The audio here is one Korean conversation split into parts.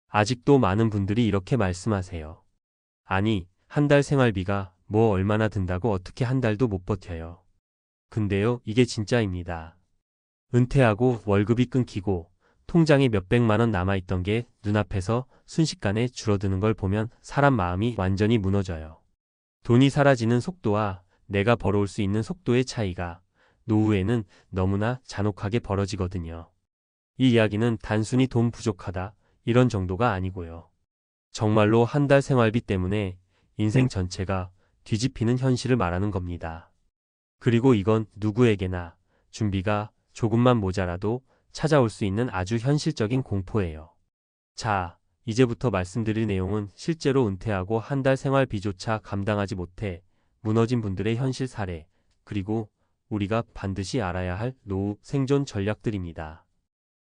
아직도 많은 분들이 이렇게 말씀하세요. 아니, 한 달 생활비가 뭐 얼마나 든다고 어떻게 한 달도 못 버텨요. 근데요, 이게 진짜입니다. 은퇴하고 월급이 끊기고 통장에 몇백만 원 남아있던 게 눈앞에서 순식간에 줄어드는 걸 보면 사람 마음이 완전히 무너져요. 돈이 사라지는 속도와 내가 벌어올 수 있는 속도의 차이가 노후에는 너무나 잔혹하게 벌어지거든요. 이 이야기는 단순히 돈 부족하다 이런 정도가 아니고요. 정말로 한 달 생활비 때문에 인생 전체가 뒤집히는 현실을 말하는 겁니다. 그리고 이건 누구에게나 준비가 조금만 모자라도 찾아올 수 있는 아주 현실적인 공포예요. 자, 이제부터 말씀드릴 내용은 실제로 은퇴하고 한 달 생활비조차 감당하지 못해 무너진 분들의 현실 사례, 그리고 우리가 반드시 알아야 할 노후 생존 전략들입니다.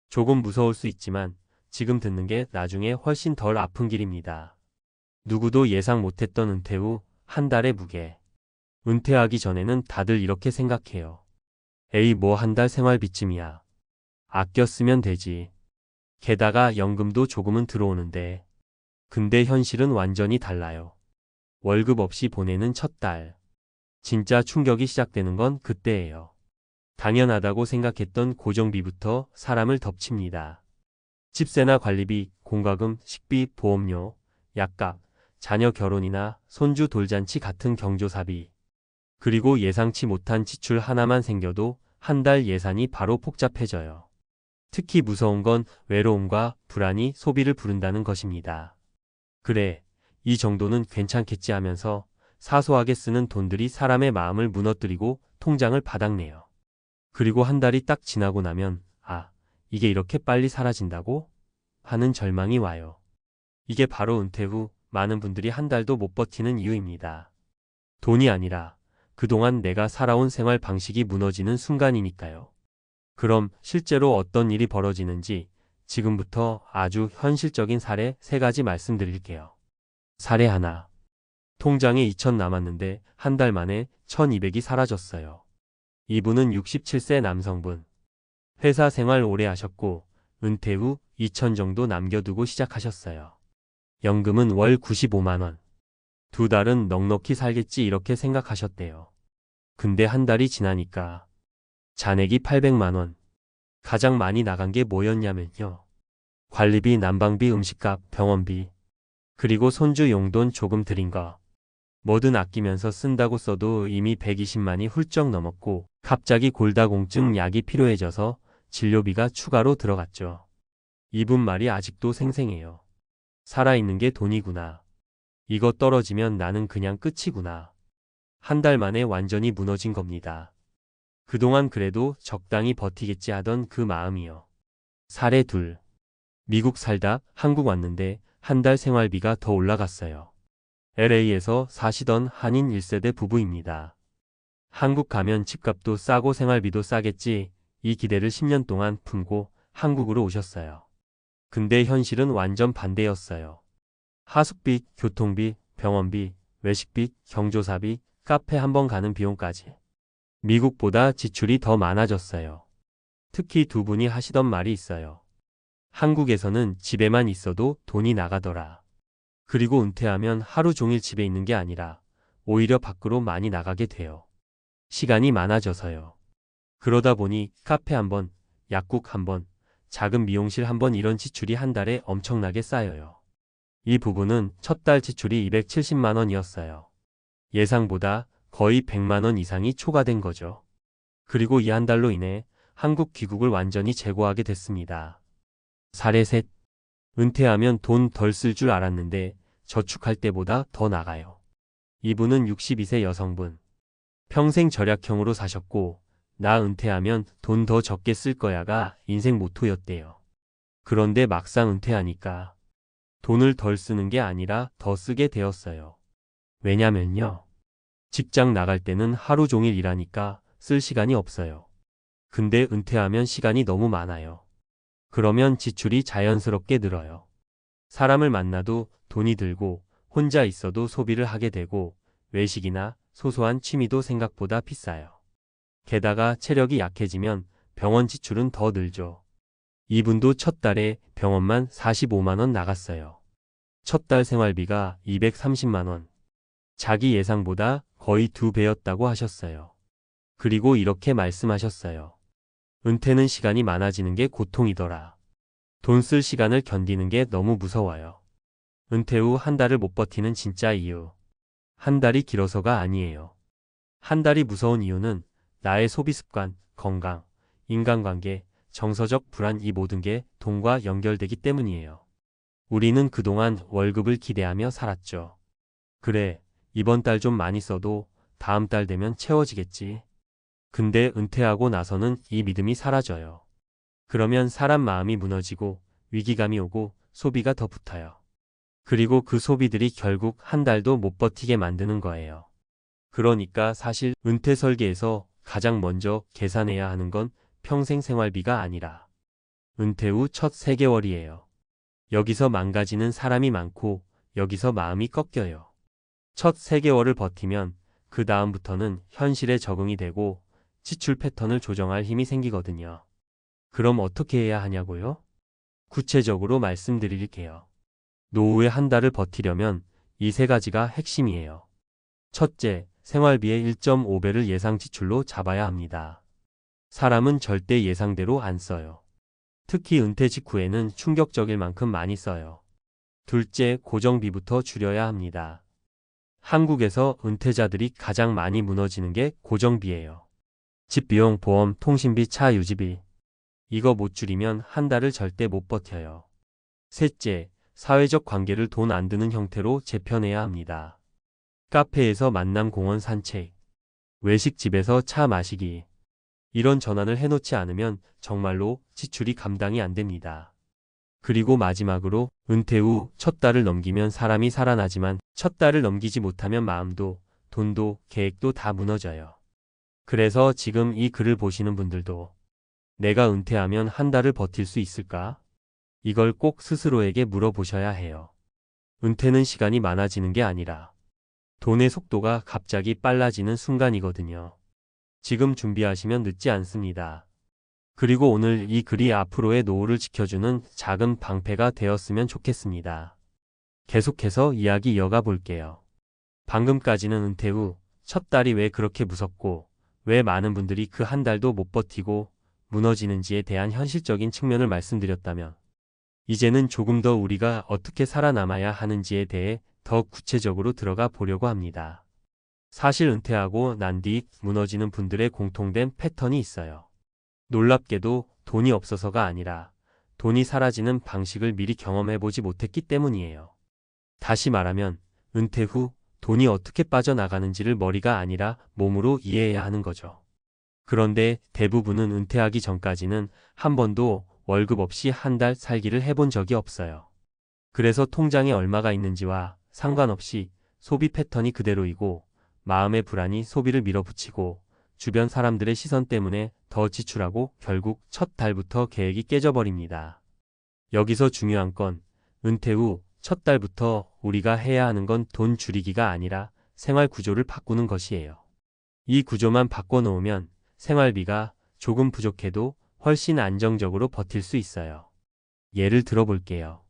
조금 무서울 수 있지만 지금 듣는 게 나중에 훨씬 덜 아픈 길입니다. 누구도 예상 못했던 은퇴 후 한 달의 무게. 은퇴하기 전에는 다들 이렇게 생각해요. 에이, 뭐 한 달 생활비쯤이야. 아껴 쓰면 되지. 게다가 연금도 조금은 들어오는데. 근데 현실은 완전히 달라요. 월급 없이 보내는 첫 달. 진짜 충격이 시작되는 건 그때예요. 당연하다고 생각했던 고정비부터 사람을 덮칩니다. 집세나 관리비, 공과금, 식비, 보험료, 약값, 자녀 결혼이나 손주 돌잔치 같은 경조사비. 그리고 예상치 못한 지출 하나만 생겨도 한 달 예산이 바로 복잡해져요. 특히 무서운 건 외로움과 불안이 소비를 부른다는 것입니다. 그래, 이 정도는 괜찮겠지 하면서 사소하게 쓰는 돈들이 사람의 마음을 무너뜨리고 통장을 바닥내요. 그리고 한 달이 딱 지나고 나면 이게 이렇게 빨리 사라진다고? 하는 절망이 와요. 이게 바로 은퇴 후 많은 분들이 한 달도 못 버티는 이유입니다. 돈이 아니라 그동안 내가 살아온 생활 방식이 무너지는 순간이니까요. 그럼 실제로 어떤 일이 벌어지는지 지금부터 아주 현실적인 사례 3가지 말씀드릴게요. 사례 하나. 통장에 2천 남았는데 한 달 만에 1,200이 사라졌어요. 이분은 67세 남성분. 회사 생활 오래 하셨고 은퇴 후 2천 정도 남겨두고 시작하셨어요. 연금은 월 95만 원. 2달은 넉넉히 살겠지 이렇게 생각하셨대요. 근데 한 달이 지나니까 잔액이 800만 원. 가장 많이 나간 게 뭐였냐면요. 관리비, 난방비, 음식값, 병원비, 그리고 손주 용돈 조금 들인 거. 뭐든 아끼면서 쓴다고 써도 이미 120만이 훌쩍 넘었고 갑자기 골다공증 약이 필요해져서 진료비가 추가로 들어갔죠. 이분 말이 아직도 생생해요. 살아있는 게 돈이구나. 이거 떨어지면 나는 그냥 끝이구나. 한 달 만에 완전히 무너진 겁니다. 그동안 그래도 적당히 버티겠지 하던 그 마음이요. 사례 둘. 미국 살다 한국 왔는데 한 달 생활비가 더 올라갔어요. LA에서 사시던 한인 1세대 부부입니다. 한국 가면 집값도 싸고 생활비도 싸겠지 이 기대를 10년 동안 품고 한국으로 오셨어요. 근데 현실은 완전 반대였어요. 하숙비, 교통비, 병원비, 외식비, 경조사비, 카페 한 번 가는 비용까지. 미국보다 지출이 더 많아졌어요. 특히 두 분이 하시던 말이 있어요. 한국에서는 집에만 있어도 돈이 나가더라. 그리고 은퇴하면 하루 종일 집에 있는 게 아니라 오히려 밖으로 많이 나가게 돼요. 시간이 많아져서요. 그러다 보니 카페 한 번, 약국 한 번, 작은 미용실 한 번 이런 지출이 한 달에 엄청나게 쌓여요. 이 부부는 첫 달 지출이 270만 원이었어요. 예상보다 거의 100만 원 이상이 초과된 거죠. 그리고 이 한 달로 인해 한국 귀국을 완전히 제고하게 됐습니다. 사례 셋. 은퇴하면 돈 덜 쓸 줄 알았는데 저축할 때보다 더 나가요. 이분은 62세 여성분. 평생 절약형으로 사셨고 나 은퇴하면 돈 더 적게 쓸 거야가 인생 모토였대요. 그런데 막상 은퇴하니까 돈을 덜 쓰는 게 아니라 더 쓰게 되었어요. 왜냐면요. 직장 나갈 때는 하루 종일 일하니까 쓸 시간이 없어요. 근데 은퇴하면 시간이 너무 많아요. 그러면 지출이 자연스럽게 늘어요. 사람을 만나도 돈이 들고 혼자 있어도 소비를 하게 되고 외식이나 소소한 취미도 생각보다 비싸요. 게다가 체력이 약해지면 병원 지출은 더 늘죠. 이분도 첫 달에 병원만 45만 원 나갔어요. 첫 달 생활비가 230만 원. 자기 예상보다 거의 2배였다고 하셨어요. 그리고 이렇게 말씀하셨어요. 은퇴는 시간이 많아지는 게 고통이더라. 돈 쓸 시간을 견디는 게 너무 무서워요. 은퇴 후 한 달을 못 버티는 진짜 이유. 한 달이 길어서가 아니에요. 한 달이 무서운 이유는 나의 소비 습관, 건강, 인간관계, 정서적 불안 이 모든 게 돈과 연결되기 때문이에요. 우리는 그동안 월급을 기대하며 살았죠. 그래, 이번 달 좀 많이 써도 다음 달 되면 채워지겠지. 근데 은퇴하고 나서는 이 믿음이 사라져요. 그러면 사람 마음이 무너지고 위기감이 오고 소비가 더 붙어요. 그리고 그 소비들이 결국 한 달도 못 버티게 만드는 거예요. 그러니까 사실 은퇴 설계에서 가장 먼저 계산해야 하는 건 평생 생활비가 아니라 은퇴 후 첫 3개월이에요. 여기서 망가지는 사람이 많고 여기서 마음이 꺾여요. 첫 3개월을 버티면 그 다음부터는 현실에 적응이 되고 지출 패턴을 조정할 힘이 생기거든요. 그럼 어떻게 해야 하냐고요? 구체적으로 말씀드릴게요. 노후에 한 달을 버티려면 이 3가지가 핵심이에요. 첫째, 생활비의 1.5배를 예상 지출로 잡아야 합니다. 사람은 절대 예상대로 안 써요. 특히 은퇴 직후에는 충격적일 만큼 많이 써요. 둘째, 고정비부터 줄여야 합니다. 한국에서 은퇴자들이 가장 많이 무너지는 게 고정비예요. 집비용, 보험, 통신비, 차 유지비. 이거 못 줄이면 한 달을 절대 못 버텨요. 셋째, 사회적 관계를 돈 안 드는 형태로 재편해야 합니다. 카페에서 만남, 공원 산책, 외식집에서 차 마시기. 이런 전환을 해놓지 않으면 정말로 지출이 감당이 안 됩니다. 그리고 마지막으로 은퇴 후 첫 달을 넘기면 사람이 살아나지만 첫 달을 넘기지 못하면 마음도 돈도 계획도 다 무너져요. 그래서 지금 이 글을 보시는 분들도 내가 은퇴하면 한 달을 버틸 수 있을까? 이걸 꼭 스스로에게 물어보셔야 해요. 은퇴는 시간이 많아지는 게 아니라 돈의 속도가 갑자기 빨라지는 순간이거든요. 지금 준비하시면 늦지 않습니다. 그리고 오늘 이 글이 앞으로의 노후를 지켜주는 작은 방패가 되었으면 좋겠습니다. 계속해서 이야기 이어가 볼게요. 방금까지는 은퇴 후 첫 달이 왜 그렇게 무섭고 왜 많은 분들이 그 한 달도 못 버티고 무너지는지에 대한 현실적인 측면을 말씀드렸다면 이제는 조금 더 우리가 어떻게 살아남아야 하는지에 대해 더 구체적으로 들어가 보려고 합니다. 사실 은퇴하고 난 뒤 무너지는 분들의 공통된 패턴이 있어요. 놀랍게도 돈이 없어서가 아니라 돈이 사라지는 방식을 미리 경험해보지 못했기 때문이에요. 다시 말하면 은퇴 후 돈이 어떻게 빠져나가는지를 머리가 아니라 몸으로 이해해야 하는 거죠. 그런데 대부분은 은퇴하기 전까지는 한 번도 월급 없이 한 달 살기를 해본 적이 없어요. 그래서 통장에 얼마가 있는지와 상관없이 소비 패턴이 그대로이고 마음의 불안이 소비를 밀어붙이고 주변 사람들의 시선 때문에 더 지출하고 결국 첫 달부터 계획이 깨져버립니다. 여기서 중요한 건 은퇴 후 첫 달부터 우리가 해야 하는 건 돈 줄이기가 아니라 생활 구조를 바꾸는 것이에요. 이 구조만 바꿔놓으면 생활비가 조금 부족해도 훨씬 안정적으로 버틸 수 있어요. 예를 들어볼게요.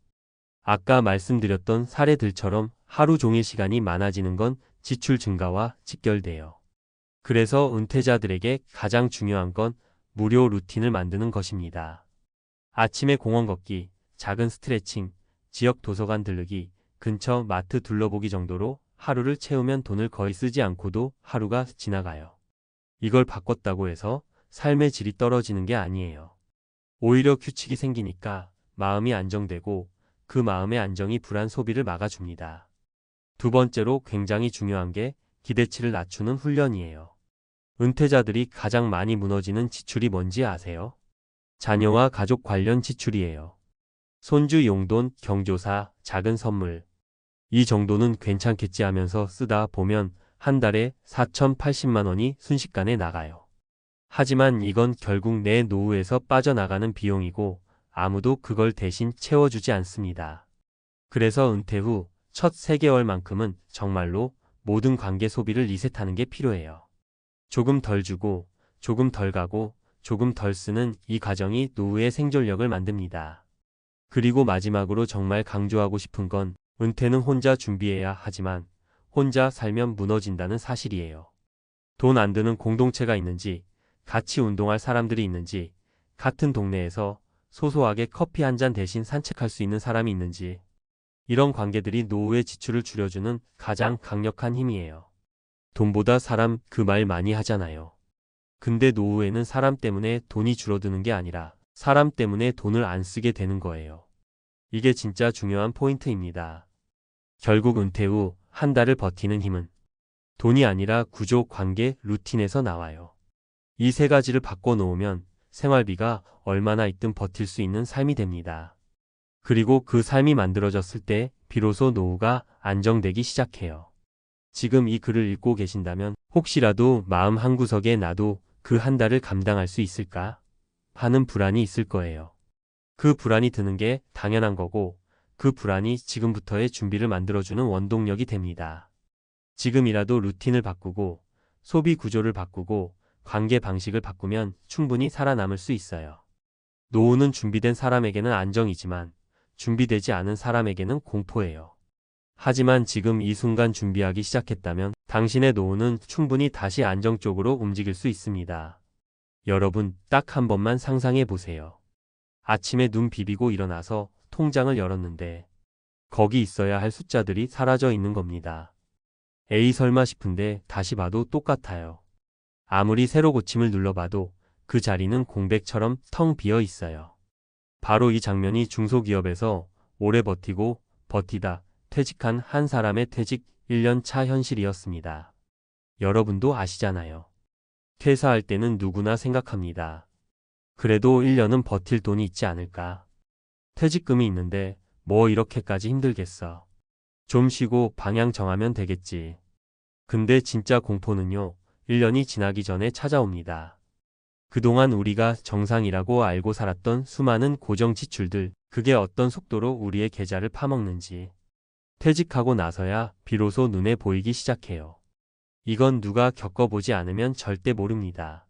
아까 말씀드렸던 사례들처럼 하루 종일 시간이 많아지는 건 지출 증가와 직결돼요. 그래서 은퇴자들에게 가장 중요한 건 무료 루틴을 만드는 것입니다. 아침에 공원 걷기, 작은 스트레칭, 지역 도서관 들르기, 근처 마트 둘러보기 정도로 하루를 채우면 돈을 거의 쓰지 않고도 하루가 지나가요. 이걸 바꿨다고 해서 삶의 질이 떨어지는 게 아니에요. 오히려 규칙이 생기니까 마음이 안정되고 그 마음의 안정이 불안 소비를 막아줍니다. 두 번째로 굉장히 중요한 게 기대치를 낮추는 훈련이에요. 은퇴자들이 가장 많이 무너지는 지출이 뭔지 아세요? 자녀와 가족 관련 지출이에요. 손주 용돈, 경조사, 작은 선물. 이 정도는 괜찮겠지 하면서 쓰다 보면 한 달에 4,080만 원이 순식간에 나가요. 하지만 이건 결국 내 노후에서 빠져나가는 비용이고 아무도 그걸 대신 채워주지 않습니다. 그래서 은퇴 후 첫 3개월만큼은 정말로 모든 관계 소비를 리셋하는 게 필요해요. 조금 덜 주고, 조금 덜 가고, 조금 덜 쓰는 이 과정이 노후의 생존력을 만듭니다. 그리고 마지막으로 정말 강조하고 싶은 건 은퇴는 혼자 준비해야 하지만 혼자 살면 무너진다는 사실이에요. 돈 안 드는 공동체가 있는지, 같이 운동할 사람들이 있는지, 같은 동네에서 소소하게 커피 한 잔 대신 산책할 수 있는 사람이 있는지, 이런 관계들이 노후의 지출을 줄여주는 가장 강력한 힘이에요. 돈보다 사람 그 말 많이 하잖아요. 근데 노후에는 사람 때문에 돈이 줄어드는 게 아니라 사람 때문에 돈을 안 쓰게 되는 거예요. 이게 진짜 중요한 포인트입니다. 결국 은퇴 후 한 달을 버티는 힘은 돈이 아니라 구조, 관계, 루틴에서 나와요. 이 세 가지를 바꿔놓으면 생활비가 얼마나 있든 버틸 수 있는 삶이 됩니다. 그리고 그 삶이 만들어졌을 때 비로소 노후가 안정되기 시작해요. 지금 이 글을 읽고 계신다면 혹시라도 마음 한구석에 나도 그 한 달을 감당할 수 있을까 하는 불안이 있을 거예요. 그 불안이 드는 게 당연한 거고 그 불안이 지금부터의 준비를 만들어주는 원동력이 됩니다. 지금이라도 루틴을 바꾸고 소비 구조를 바꾸고 관계 방식을 바꾸면 충분히 살아남을 수 있어요. 노후는 준비된 사람에게는 안정이지만 준비되지 않은 사람에게는 공포예요. 하지만 지금 이 순간 준비하기 시작했다면 당신의 노후는 충분히 다시 안정 쪽으로 움직일 수 있습니다. 여러분, 딱 한 번만 상상해 보세요. 아침에 눈 비비고 일어나서 통장을 열었는데 거기 있어야 할 숫자들이 사라져 있는 겁니다. 에이 설마 싶은데 다시 봐도 똑같아요. 아무리 새로 고침을 눌러봐도 그 자리는 공백처럼 텅 비어 있어요. 바로 이 장면이 중소기업에서 오래 버티고 버티다 퇴직한 한 사람의 퇴직 1년 차 현실이었습니다. 여러분도 아시잖아요. 퇴사할 때는 누구나 생각합니다. 그래도 1년은 버틸 돈이 있지 않을까. 퇴직금이 있는데 뭐 이렇게까지 힘들겠어. 좀 쉬고 방향 정하면 되겠지. 근데 진짜 공포는요, 1년이 지나기 전에 찾아옵니다. 그동안 우리가 정상이라고 알고 살았던 수많은 고정 지출들, 그게 어떤 속도로 우리의 계좌를 파먹는지 퇴직하고 나서야 비로소 눈에 보이기 시작해요. 이건 누가 겪어보지 않으면 절대 모릅니다.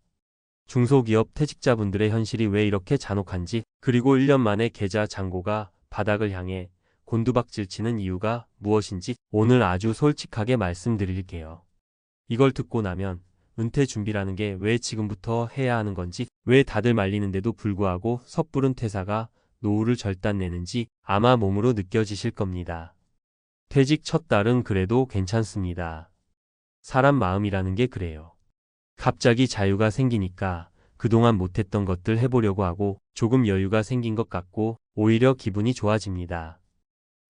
중소기업 퇴직자분들의 현실이 왜 이렇게 잔혹한지, 그리고 1년 만에 계좌 잔고가 바닥을 향해 곤두박질 치는 이유가 무엇인지 오늘 아주 솔직하게 말씀드릴게요. 이걸 듣고 나면 은퇴 준비라는 게 왜 지금부터 해야 하는 건지, 왜 다들 말리는데도 불구하고 섣부른 퇴사가 노후를 절단내는지 아마 몸으로 느껴지실 겁니다. 퇴직 첫 달은 그래도 괜찮습니다. 사람 마음이라는 게 그래요. 갑자기 자유가 생기니까 그동안 못했던 것들 해보려고 하고 조금 여유가 생긴 것 같고 오히려 기분이 좋아집니다.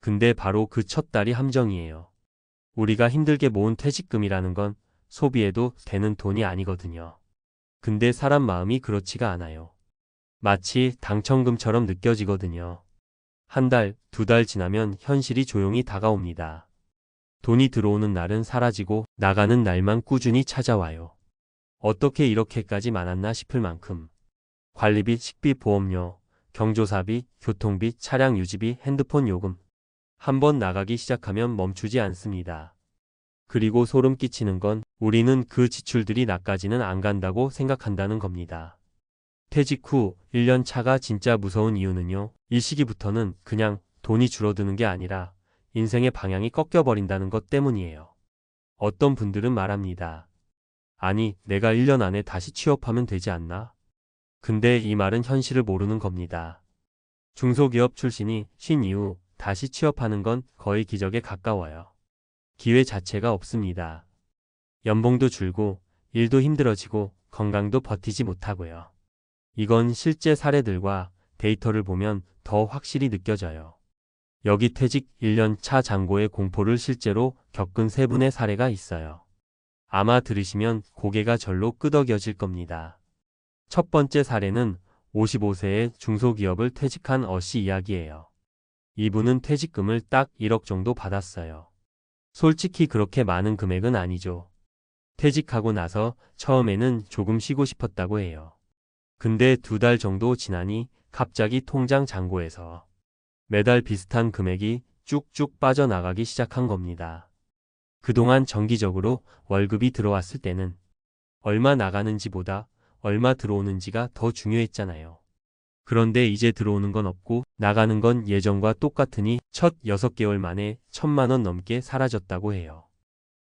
근데 바로 그 첫 달이 함정이에요. 우리가 힘들게 모은 퇴직금이라는 건 소비해도 되는 돈이 아니거든요. 근데 사람 마음이 그렇지가 않아요. 마치 당첨금처럼 느껴지거든요. 한 달, 두 달 지나면 현실이 조용히 다가옵니다. 돈이 들어오는 날은 사라지고 나가는 날만 꾸준히 찾아와요. 어떻게 이렇게까지 많았나 싶을 만큼 관리비, 식비, 보험료, 경조사비, 교통비, 차량 유지비, 핸드폰 요금 한번 나가기 시작하면 멈추지 않습니다. 그리고 소름 끼치는 건 우리는 그 지출들이 나까지는 안 간다고 생각한다는 겁니다. 퇴직 후 1년 차가 진짜 무서운 이유는요, 이 시기부터는 그냥 돈이 줄어드는 게 아니라 인생의 방향이 꺾여버린다는 것 때문이에요. 어떤 분들은 말합니다. 아니, 내가 1년 안에 다시 취업하면 되지 않나? 근데 이 말은 현실을 모르는 겁니다. 중소기업 출신이 쉰 이후 다시 취업하는 건 거의 기적에 가까워요. 기회 자체가 없습니다. 연봉도 줄고 일도 힘들어지고 건강도 버티지 못하고요. 이건 실제 사례들과 데이터를 보면 더 확실히 느껴져요. 여기 퇴직 1년 차 잔고의 공포를 실제로 겪은 세 분의 사례가 있어요. 아마 들으시면 고개가 절로 끄덕여질 겁니다. 첫 번째 사례는 55세의 중소기업을 퇴직한 어씨 이야기예요. 이분은 퇴직금을 딱 1억 정도 받았어요. 솔직히 그렇게 많은 금액은 아니죠. 퇴직하고 나서 처음에는 조금 쉬고 싶었다고 해요. 근데 2달 정도 지나니 갑자기 통장 잔고에서 매달 비슷한 금액이 쭉쭉 빠져나가기 시작한 겁니다. 그동안 정기적으로 월급이 들어왔을 때는 얼마 나가는지보다 얼마 들어오는지가 더 중요했잖아요. 그런데 이제 들어오는 건 없고 나가는 건 예전과 똑같으니 첫 6개월 만에 1,000만 원 넘게 사라졌다고 해요.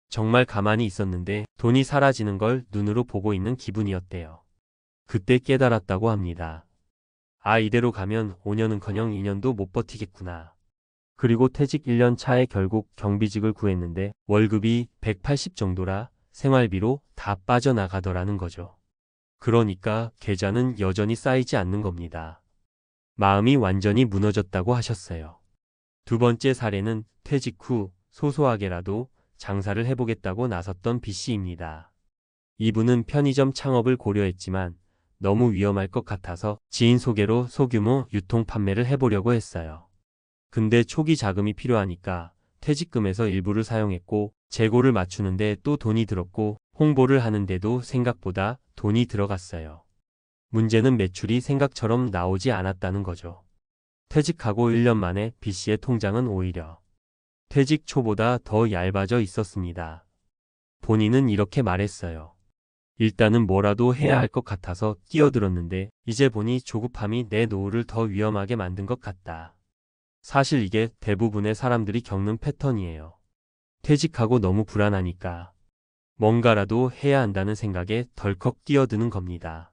정말 가만히 있었는데 돈이 사라지는 걸 눈으로 보고 있는 기분이었대요. 그때 깨달았다고 합니다. 아, 이대로 가면 5년은커녕 2년도 못 버티겠구나. 그리고 퇴직 1년 차에 결국 경비직을 구했는데 월급이 180 정도라 생활비로 다 빠져나가더라는 거죠. 그러니까 계좌는 여전히 쌓이지 않는 겁니다. 마음이 완전히 무너졌다고 하셨어요. 두 번째 사례는 퇴직 후 소소하게라도 장사를 해보겠다고 나섰던 B씨입니다. 이분은 편의점 창업을 고려했지만 너무 위험할 것 같아서 지인 소개로 소규모 유통 판매를 해보려고 했어요. 근데 초기 자금이 필요하니까 퇴직금에서 일부를 사용했고 재고를 맞추는데 또 돈이 들었고 홍보를 하는데도 생각보다 돈이 들어갔어요. 문제는 매출이 생각처럼 나오지 않았다는 거죠. 퇴직하고 1년 만에 B씨의 통장은 오히려 퇴직 초보다 더 얇아져 있었습니다. 본인은 이렇게 말했어요. 일단은 뭐라도 해야 할 것 같아서 뛰어들었는데 이제 보니 조급함이 내 노후를 더 위험하게 만든 것 같다. 사실 이게 대부분의 사람들이 겪는 패턴이에요. 퇴직하고 너무 불안하니까 뭔가라도 해야 한다는 생각에 덜컥 뛰어드는 겁니다.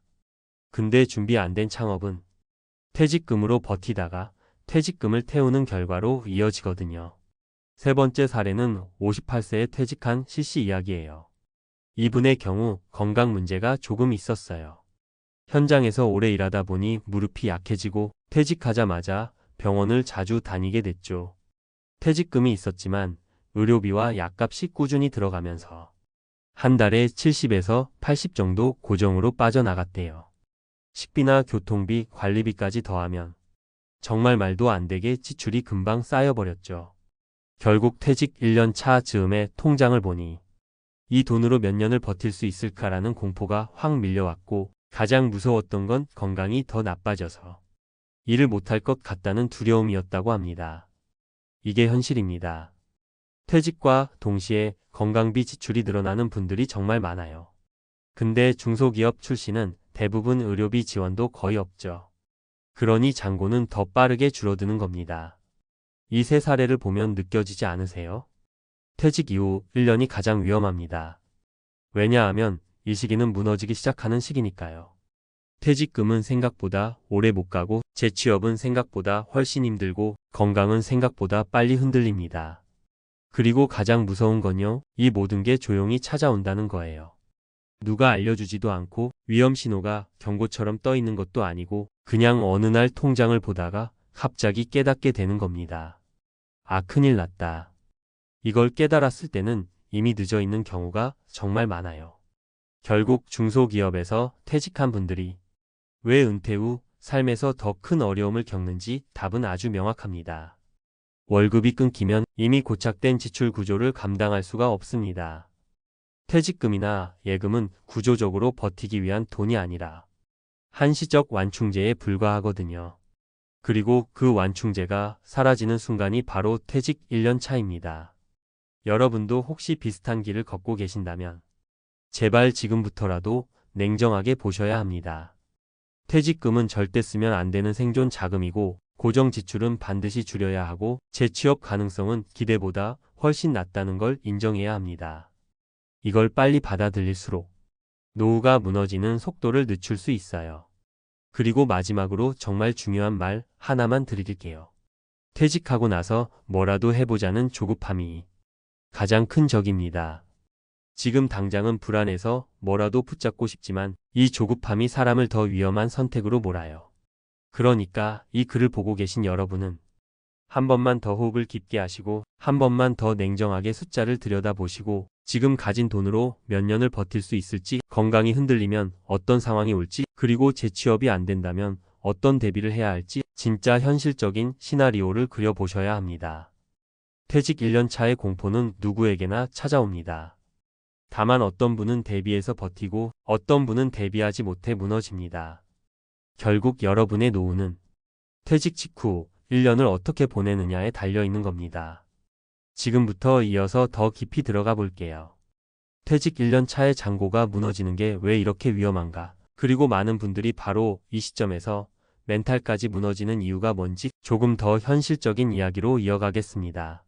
근데 준비 안 된 창업은 퇴직금으로 버티다가 퇴직금을 태우는 결과로 이어지거든요. 세 번째 사례는 58세에 퇴직한 C씨 이야기예요. 이분의 경우 건강 문제가 조금 있었어요. 현장에서 오래 일하다 보니 무릎이 약해지고 퇴직하자마자 병원을 자주 다니게 됐죠. 퇴직금이 있었지만 의료비와 약값이 꾸준히 들어가면서 한 달에 70에서 80 정도 고정으로 빠져나갔대요. 식비나 교통비, 관리비까지 더하면 정말 말도 안 되게 지출이 금방 쌓여버렸죠. 결국 퇴직 1년 차 즈음에 통장을 보니 이 돈으로 몇 년을 버틸 수 있을까라는 공포가 확 밀려왔고 가장 무서웠던 건 건강이 더 나빠져서 일을 못할 것 같다는 두려움이었다고 합니다. 이게 현실입니다. 퇴직과 동시에 건강비 지출이 늘어나는 분들이 정말 많아요. 근데 중소기업 출신은 대부분 의료비 지원도 거의 없죠. 그러니 잔고는 더 빠르게 줄어드는 겁니다. 이 세 사례를 보면 느껴지지 않으세요? 퇴직 이후 1년이 가장 위험합니다. 왜냐하면 이 시기는 무너지기 시작하는 시기니까요. 퇴직금은 생각보다 오래 못 가고 재취업은 생각보다 훨씬 힘들고 건강은 생각보다 빨리 흔들립니다. 그리고 가장 무서운 건요, 이 모든 게 조용히 찾아온다는 거예요. 누가 알려주지도 않고 위험 신호가 경고처럼 떠 있는 것도 아니고 그냥 어느 날 통장을 보다가 갑자기 깨닫게 되는 겁니다. 아, 큰일 났다. 이걸 깨달았을 때는 이미 늦어 있는 경우가 정말 많아요. 결국 중소기업에서 퇴직한 분들이 왜 은퇴 후 삶에서 더 큰 어려움을 겪는지 답은 아주 명확합니다. 월급이 끊기면 이미 고착된 지출 구조를 감당할 수가 없습니다. 퇴직금이나 예금은 구조적으로 버티기 위한 돈이 아니라 한시적 완충제에 불과하거든요. 그리고 그 완충제가 사라지는 순간이 바로 퇴직 1년 차입니다. 여러분도 혹시 비슷한 길을 걷고 계신다면 제발 지금부터라도 냉정하게 보셔야 합니다. 퇴직금은 절대 쓰면 안 되는 생존 자금이고 고정 지출은 반드시 줄여야 하고 재취업 가능성은 기대보다 훨씬 낮다는 걸 인정해야 합니다. 이걸 빨리 받아들일수록 노후가 무너지는 속도를 늦출 수 있어요. 그리고 마지막으로 정말 중요한 말 하나만 드릴게요. 퇴직하고 나서 뭐라도 해보자는 조급함이 가장 큰 적입니다. 지금 당장은 불안해서 뭐라도 붙잡고 싶지만 이 조급함이 사람을 더 위험한 선택으로 몰아요. 그러니까 이 글을 보고 계신 여러분은 한 번만 더 호흡을 깊게 하시고 한 번만 더 냉정하게 숫자를 들여다보시고 지금 가진 돈으로 몇 년을 버틸 수 있을지, 건강이 흔들리면 어떤 상황이 올지, 그리고 재취업이 안 된다면 어떤 대비를 해야 할지 진짜 현실적인 시나리오를 그려보셔야 합니다. 퇴직 1년 차의 공포는 누구에게나 찾아옵니다. 다만 어떤 분은 대비해서 버티고 어떤 분은 대비하지 못해 무너집니다. 결국 여러분의 노후는 퇴직 직후 1년을 어떻게 보내느냐에 달려있는 겁니다. 지금부터 이어서 더 깊이 들어가 볼게요. 퇴직 1년 차의 잔고가 무너지는 게 왜 이렇게 위험한가? 그리고 많은 분들이 바로 이 시점에서 멘탈까지 무너지는 이유가 뭔지 조금 더 현실적인 이야기로 이어가겠습니다.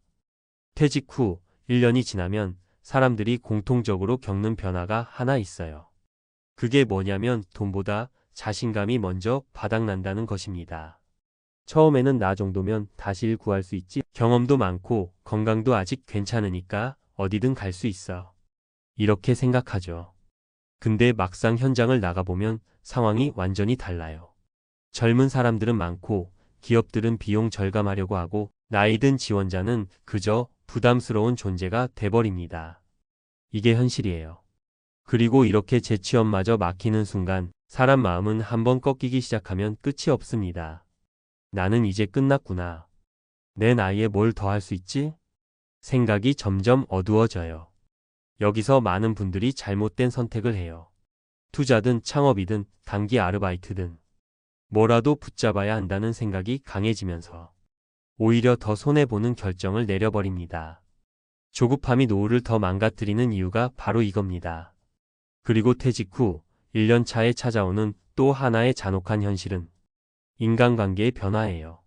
퇴직 후 1년이 지나면 사람들이 공통적으로 겪는 변화가 하나 있어요. 그게 뭐냐면 돈보다 자신감이 먼저 바닥난다는 것입니다. 처음에는 나 정도면 다시 일 구할 수 있지. 경험도 많고 건강도 아직 괜찮으니까 어디든 갈 수 있어. 이렇게 생각하죠. 근데 막상 현장을 나가보면 상황이 완전히 달라요. 젊은 사람들은 많고 기업들은 비용 절감하려고 하고 나이든 지원자는 그저 부담스러운 존재가 돼버립니다. 이게 현실이에요. 그리고 이렇게 재취업마저 막히는 순간 사람 마음은 한번 꺾이기 시작하면 끝이 없습니다. 나는 이제 끝났구나. 내 나이에 뭘 더 할 수 있지? 생각이 점점 어두워져요. 여기서 많은 분들이 잘못된 선택을 해요. 투자든 창업이든 단기 아르바이트든 뭐라도 붙잡아야 한다는 생각이 강해지면서 오히려 더 손해보는 결정을 내려버립니다. 조급함이 노후를 더 망가뜨리는 이유가 바로 이겁니다. 그리고 퇴직 후 1년 차에 찾아오는 또 하나의 잔혹한 현실은 인간관계의 변화예요.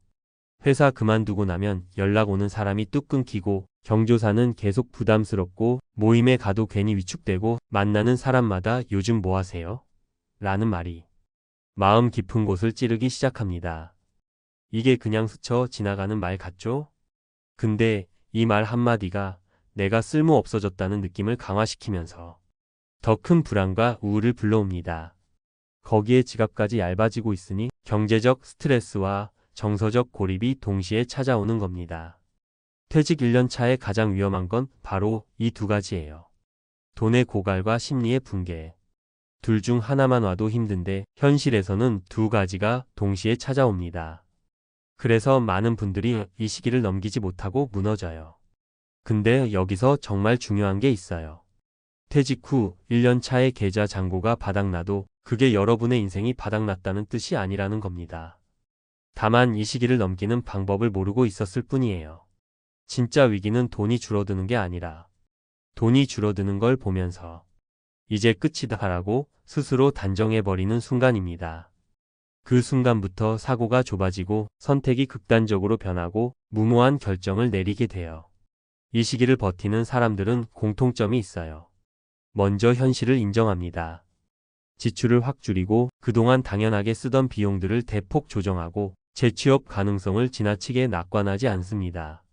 회사 그만두고 나면 연락 오는 사람이 뚝 끊기고 경조사는 계속 부담스럽고 모임에 가도 괜히 위축되고 만나는 사람마다 요즘 뭐 하세요? 라는 말이 마음 깊은 곳을 찌르기 시작합니다. 이게 그냥 스쳐 지나가는 말 같죠? 근데 이 말 한마디가 내가 쓸모 없어졌다는 느낌을 강화시키면서 더 큰 불안과 우울을 불러옵니다. 거기에 지갑까지 얇아지고 있으니 경제적 스트레스와 정서적 고립이 동시에 찾아오는 겁니다. 퇴직 1년 차에 가장 위험한 건 바로 이 두 가지예요. 돈의 고갈과 심리의 붕괴. 둘 중 하나만 와도 힘든데 현실에서는 두 가지가 동시에 찾아옵니다. 그래서 많은 분들이 이 시기를 넘기지 못하고 무너져요. 근데 여기서 정말 중요한 게 있어요. 퇴직 후 1년 차에 계좌 잔고가 바닥나도 그게 여러분의 인생이 바닥났다는 뜻이 아니라는 겁니다. 다만 이 시기를 넘기는 방법을 모르고 있었을 뿐이에요. 진짜 위기는 돈이 줄어드는 게 아니라 돈이 줄어드는 걸 보면서 이제 끝이다라고 스스로 단정해버리는 순간입니다. 그 순간부터 사고가 좁아지고 선택이 극단적으로 변하고 무모한 결정을 내리게 돼요. 이 시기를 버티는 사람들은 공통점이 있어요. 먼저 현실을 인정합니다. 지출을 확 줄이고 그동안 당연하게 쓰던 비용들을 대폭 조정하고 재취업 가능성을 지나치게 낙관하지 않습니다.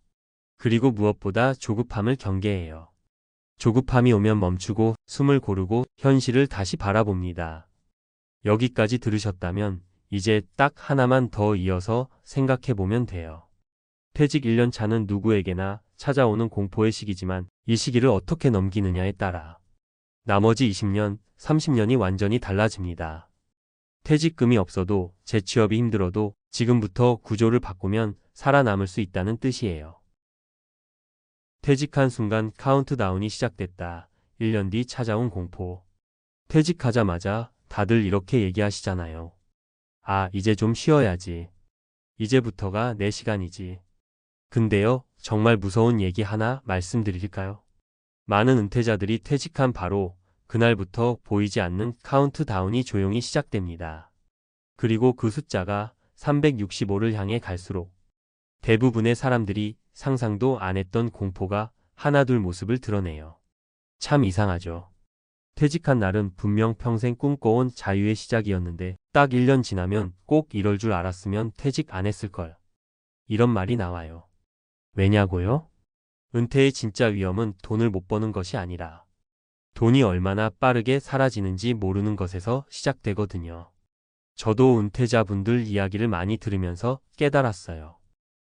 그리고 무엇보다 조급함을 경계해요. 조급함이 오면 멈추고 숨을 고르고 현실을 다시 바라봅니다. 여기까지 들으셨다면 이제 딱 하나만 더 이어서 생각해보면 돼요. 퇴직 1년 차는 누구에게나 찾아오는 공포의 시기지만 이 시기를 어떻게 넘기느냐에 따라 나머지 20년, 30년이 완전히 달라집니다. 퇴직금이 없어도 재취업이 힘들어도 지금부터 구조를 바꾸면 살아남을 수 있다는 뜻이에요. 퇴직한 순간 카운트다운이 시작됐다. 1년 뒤 찾아온 공포. 퇴직하자마자 다들 이렇게 얘기하시잖아요. 아, 이제 좀 쉬어야지. 이제부터가 내 시간이지. 근데요, 정말 무서운 얘기 하나 말씀드릴까요? 많은 은퇴자들이 퇴직한 바로 그날부터 보이지 않는 카운트다운이 조용히 시작됩니다. 그리고 그 숫자가 365를 향해 갈수록 대부분의 사람들이 상상도 안 했던 공포가 하나둘 모습을 드러내요. 참 이상하죠. 퇴직한 날은 분명 평생 꿈꿔온 자유의 시작이었는데 딱 1년 지나면 꼭 이럴 줄 알았으면 퇴직 안 했을걸. 이런 말이 나와요. 왜냐고요? 은퇴의 진짜 위험은 돈을 못 버는 것이 아니라 돈이 얼마나 빠르게 사라지는지 모르는 것에서 시작되거든요. 저도 은퇴자분들 이야기를 많이 들으면서 깨달았어요.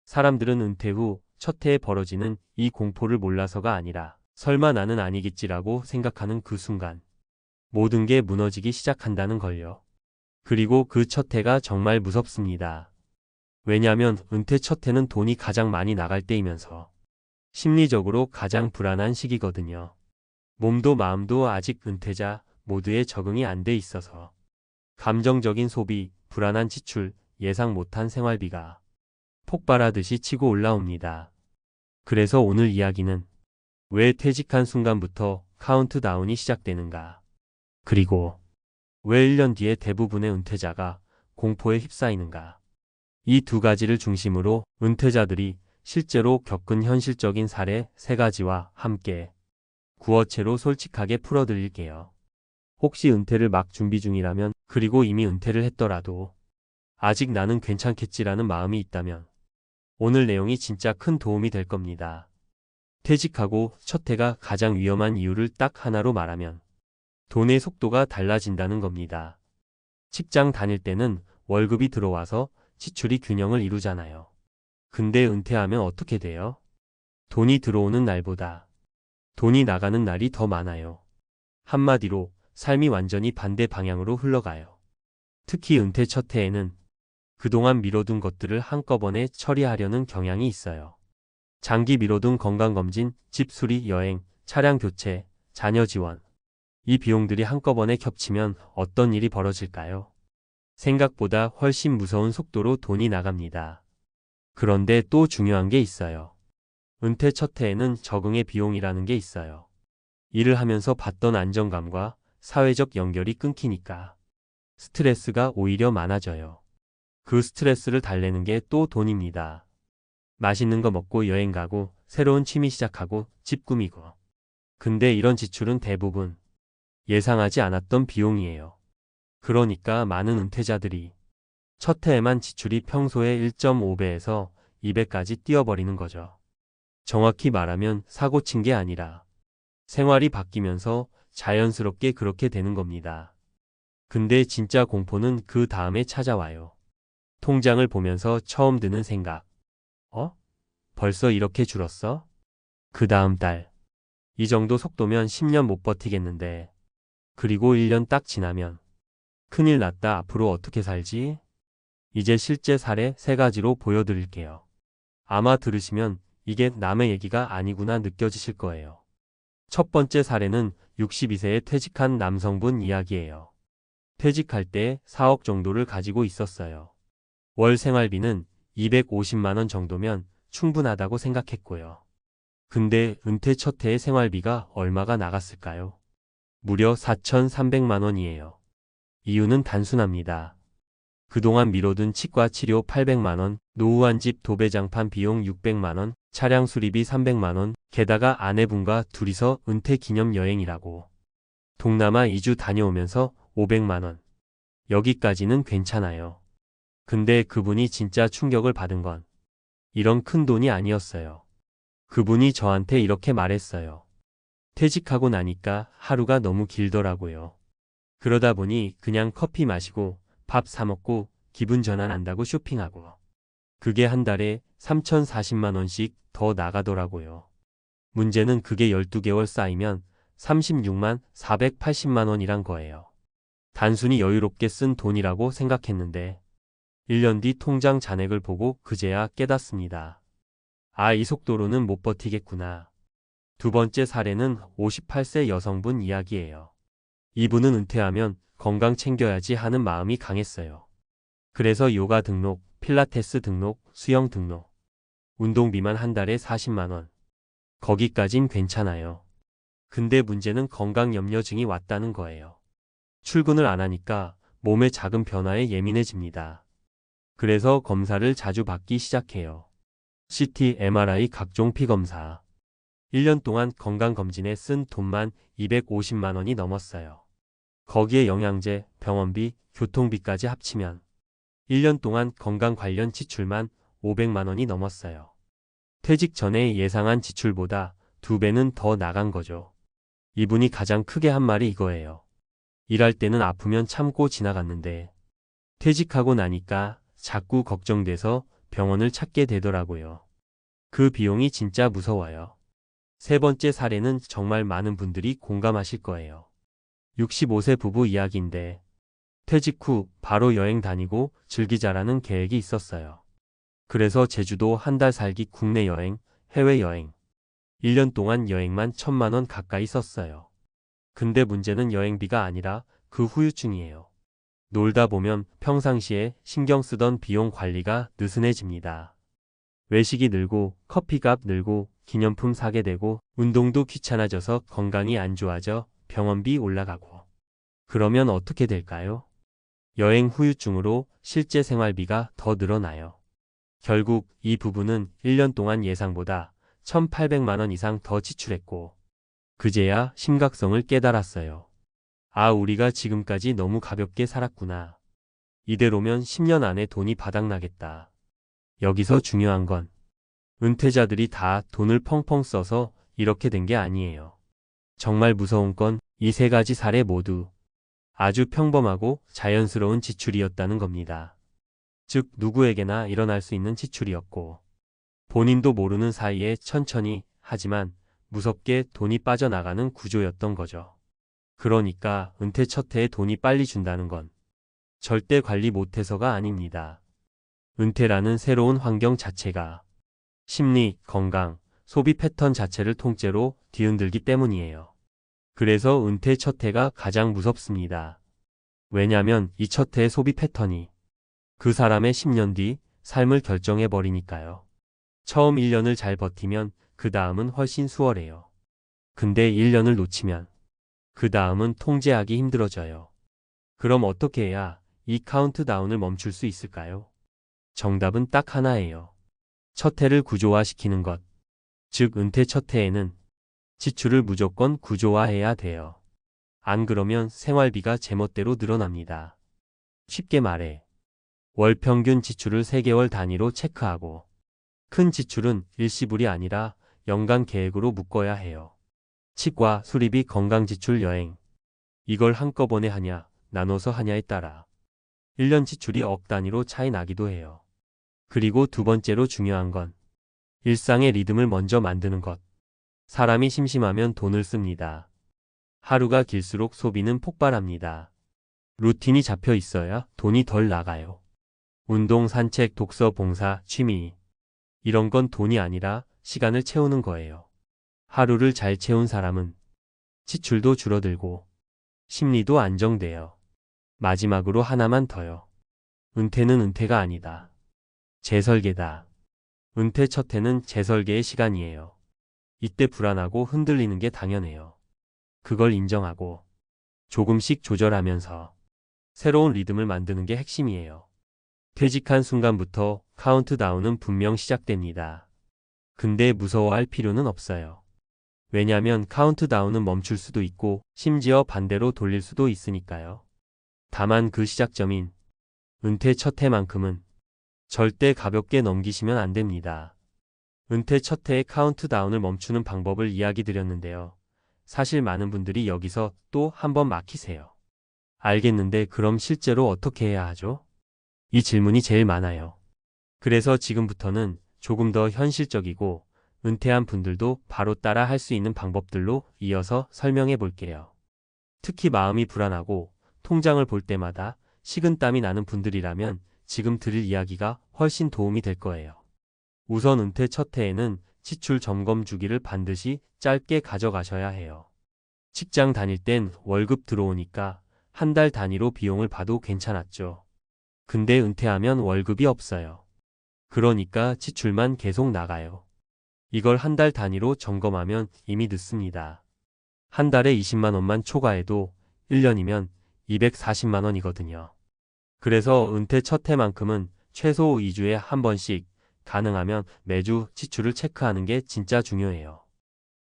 사람들은 은퇴 후 첫 해에 벌어지는 이 공포를 몰라서가 아니라 설마 나는 아니겠지라고 생각하는 그 순간 모든 게 무너지기 시작한다는 걸요. 그리고 그 첫 해가 정말 무섭습니다. 왜냐하면 은퇴 첫 해는 돈이 가장 많이 나갈 때이면서 심리적으로 가장 불안한 시기거든요. 몸도 마음도 아직 은퇴자 모두에 적응이 안 돼 있어서 감정적인 소비, 불안한 지출, 예상 못한 생활비가 폭발하듯이 치고 올라옵니다. 그래서 오늘 이야기는 왜 퇴직한 순간부터 카운트다운이 시작되는가? 그리고 왜 1년 뒤에 대부분의 은퇴자가 공포에 휩싸이는가? 이 두 가지를 중심으로 은퇴자들이 실제로 겪은 현실적인 사례 세 가지와 함께 구어체로 솔직하게 풀어드릴게요. 혹시 은퇴를 막 준비 중이라면, 그리고 이미 은퇴를 했더라도 아직 나는 괜찮겠지라는 마음이 있다면 오늘 내용이 진짜 큰 도움이 될 겁니다. 퇴직하고 첫 해가 가장 위험한 이유를 딱 하나로 말하면 돈의 속도가 달라진다는 겁니다. 직장 다닐 때는 월급이 들어와서 지출이 균형을 이루잖아요. 근데 은퇴하면 어떻게 돼요? 돈이 들어오는 날보다 돈이 나가는 날이 더 많아요. 한마디로 삶이 완전히 반대 방향으로 흘러가요. 특히 은퇴 첫 해에는 그동안 미뤄둔 것들을 한꺼번에 처리하려는 경향이 있어요. 장기 미뤄둔 건강검진, 집 수리, 여행, 차량 교체, 자녀 지원. 이 비용들이 한꺼번에 겹치면 어떤 일이 벌어질까요? 생각보다 훨씬 무서운 속도로 돈이 나갑니다. 그런데 또 중요한 게 있어요. 은퇴 첫 해에는 적응의 비용이라는 게 있어요. 일을 하면서 받던 안정감과 사회적 연결이 끊기니까 스트레스가 오히려 많아져요. 그 스트레스를 달래는 게 또 돈입니다. 맛있는 거 먹고 여행 가고 새로운 취미 시작하고 집 꾸미고. 근데 이런 지출은 대부분 예상하지 않았던 비용이에요. 그러니까 많은 은퇴자들이 첫 해에만 지출이 평소의 1.5배에서 2배까지 뛰어버리는 거죠. 정확히 말하면 사고 친 게 아니라 생활이 바뀌면서 자연스럽게 그렇게 되는 겁니다. 근데 진짜 공포는 그 다음에 찾아와요. 통장을 보면서 처음 드는 생각. 벌써 이렇게 줄었어? 그 다음 달. 이 정도 속도면 10년 못 버티겠는데. 그리고 1년 딱 지나면 큰일 났다. 앞으로 어떻게 살지? 이제 실제 사례 세 가지로 보여드릴게요. 아마 들으시면 이게 남의 얘기가 아니구나 느껴지실 거예요. 첫 번째 사례는 62세에 퇴직한 남성분 이야기예요. 퇴직할 때 4억 정도를 가지고 있었어요. 월 생활비는 250만 원 정도면 충분하다고 생각했고요. 근데 은퇴 첫 해의 생활비가 얼마가 나갔을까요? 무려 4,300만 원이에요. 이유는 단순합니다. 그동안 미뤄둔 치과 치료 800만 원, 노후한 집 도배장판 비용 600만 원, 차량 수리비 300만 원, 게다가 아내분과 둘이서 은퇴 기념 여행이라고 동남아 2주 다녀오면서 500만 원. 여기까지는 괜찮아요. 근데 그분이 진짜 충격을 받은 건 이런 큰 돈이 아니었어요. 그분이 저한테 이렇게 말했어요. 퇴직하고 나니까 하루가 너무 길더라고요. 그러다 보니 그냥 커피 마시고 밥 사 먹고 기분 전환한다고 쇼핑하고. 그게 한 달에 3,040만 원씩 더 나가더라고요. 문제는 그게 12개월 쌓이면 36만 480만 원이란 거예요. 단순히 여유롭게 쓴 돈이라고 생각했는데 1년 뒤 통장 잔액을 보고 그제야 깨닫습니다. 아, 이 속도로는 못 버티겠구나. 두 번째 사례는 58세 여성분 이야기예요. 이분은 은퇴하면 건강 챙겨야지 하는 마음이 강했어요. 그래서 요가 등록, 필라테스 등록, 수영 등록, 운동비만 한 달에 40만 원. 거기까진 괜찮아요. 근데 문제는 건강 염려증이 왔다는 거예요. 출근을 안 하니까 몸의 작은 변화에 예민해집니다. 그래서 검사를 자주 받기 시작해요. CT, MRI 각종 피검사. 1년 동안 건강검진에 쓴 돈만 250만 원이 넘었어요. 거기에 영양제, 병원비, 교통비까지 합치면 1년 동안 건강 관련 지출만 500만 원이 넘었어요. 퇴직 전에 예상한 지출보다 2배는 더 나간 거죠. 이분이 가장 크게 한 말이 이거예요. 일할 때는 아프면 참고 지나갔는데 퇴직하고 나니까 자꾸 걱정돼서 병원을 찾게 되더라고요. 그 비용이 진짜 무서워요. 세 번째 사례는 정말 많은 분들이 공감하실 거예요. 65세 부부 이야기인데 퇴직 후 바로 여행 다니고 즐기자라는 계획이 있었어요. 그래서 제주도 한 달 살기 국내 여행, 해외여행. 1년 동안 여행만 1,000만 원 가까이 썼어요. 근데 문제는 여행비가 아니라 그 후유증이에요. 놀다 보면 평상시에 신경 쓰던 비용 관리가 느슨해집니다. 외식이 늘고 커피값 늘고 기념품 사게 되고 운동도 귀찮아져서 건강이 안 좋아져 병원비 올라가고. 그러면 어떻게 될까요? 여행 후유증으로 실제 생활비가 더 늘어나요. 결국 이 부부는 1년 동안 예상보다 1,800만 원 이상 더 지출했고, 그제야 심각성을 깨달았어요. 아, 우리가 지금까지 너무 가볍게 살았구나. 이대로면 10년 안에 돈이 바닥나겠다. 여기서 중요한 건 은퇴자들이 다 돈을 펑펑 써서 이렇게 된 게 아니에요. 정말 무서운 건 이 세 가지 사례 모두 아주 평범하고 자연스러운 지출이었다는 겁니다. 즉, 누구에게나 일어날 수 있는 지출이었고, 본인도 모르는 사이에 천천히 하지만 무섭게 돈이 빠져나가는 구조였던 거죠. 그러니까 은퇴 첫 해에 돈이 빨리 준다는 건 절대 관리 못해서가 아닙니다. 은퇴라는 새로운 환경 자체가 심리, 건강, 소비 패턴 자체를 통째로 뒤흔들기 때문이에요. 그래서 은퇴 첫 해가 가장 무섭습니다. 왜냐면 이 첫 해의 소비 패턴이 그 사람의 10년 뒤 삶을 결정해버리니까요. 처음 1년을 잘 버티면 그 다음은 훨씬 수월해요. 근데 1년을 놓치면 그 다음은 통제하기 힘들어져요. 그럼 어떻게 해야 이 카운트다운을 멈출 수 있을까요? 정답은 딱 하나예요. 첫 해를 구조화시키는 것. 즉, 은퇴 첫 해에는 지출을 무조건 구조화해야 돼요. 안 그러면 생활비가 제멋대로 늘어납니다. 쉽게 말해, 월 평균 지출을 3개월 단위로 체크하고, 큰 지출은 일시불이 아니라 연간 계획으로 묶어야 해요. 치과, 수리비, 건강지출, 여행. 이걸 한꺼번에 하냐, 나눠서 하냐에 따라 1년 지출이 억 단위로 차이 나기도 해요. 그리고 두 번째로 중요한 건 일상의 리듬을 먼저 만드는 것. 사람이 심심하면 돈을 씁니다. 하루가 길수록 소비는 폭발합니다. 루틴이 잡혀 있어야 돈이 덜 나가요. 운동, 산책, 독서, 봉사, 취미. 이런 건 돈이 아니라 시간을 채우는 거예요. 하루를 잘 채운 사람은 지출도 줄어들고 심리도 안정돼요. 마지막으로 하나만 더요. 은퇴는 은퇴가 아니다. 재설계다. 은퇴 첫 해는 재설계의 시간이에요. 이때 불안하고 흔들리는 게 당연해요. 그걸 인정하고 조금씩 조절하면서 새로운 리듬을 만드는 게 핵심이에요. 퇴직한 순간부터 카운트다운은 분명 시작됩니다. 근데 무서워할 필요는 없어요. 왜냐면 카운트다운은 멈출 수도 있고 심지어 반대로 돌릴 수도 있으니까요. 다만 그 시작점인 은퇴 첫 해만큼은 절대 가볍게 넘기시면 안 됩니다. 은퇴 첫 해의 카운트다운을 멈추는 방법을 이야기 드렸는데요. 사실 많은 분들이 여기서 또 한 번 막히세요. 알겠는데 그럼 실제로 어떻게 해야 하죠? 이 질문이 제일 많아요. 그래서 지금부터는 조금 더 현실적이고 은퇴한 분들도 바로 따라 할 수 있는 방법들로 이어서 설명해 볼게요. 특히 마음이 불안하고 통장을 볼 때마다 식은땀이 나는 분들이라면 지금 드릴 이야기가 훨씬 도움이 될 거예요. 우선 은퇴 첫 해에는 지출 점검 주기를 반드시 짧게 가져가셔야 해요. 직장 다닐 땐 월급 들어오니까 한 달 단위로 비용을 봐도 괜찮았죠. 근데 은퇴하면 월급이 없어요. 그러니까 지출만 계속 나가요. 이걸 한 달 단위로 점검하면 이미 늦습니다. 한 달에 20만 원만 초과해도 1년이면 240만 원이거든요. 그래서 은퇴 첫 해만큼은 최소 2주에 한 번씩, 가능하면 매주 지출을 체크하는 게 진짜 중요해요.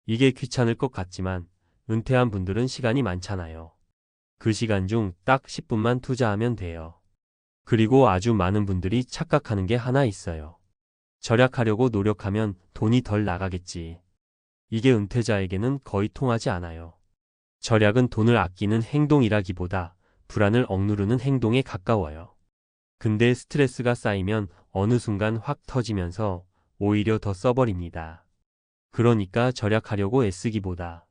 이게 귀찮을 것 같지만 은퇴한 분들은 시간이 많잖아요. 그 시간 중 딱 10분만 투자하면 돼요. 그리고 아주 많은 분들이 착각하는 게 하나 있어요. 절약하려고 노력하면 돈이 덜 나가겠지. 이게 은퇴자에게는 거의 통하지 않아요. 절약은 돈을 아끼는 행동이라기보다 불안을 억누르는 행동에 가까워요. 근데 스트레스가 쌓이면 어느 순간 확 터지면서 오히려 더 써버립니다. 그러니까 절약하려고 애쓰기보다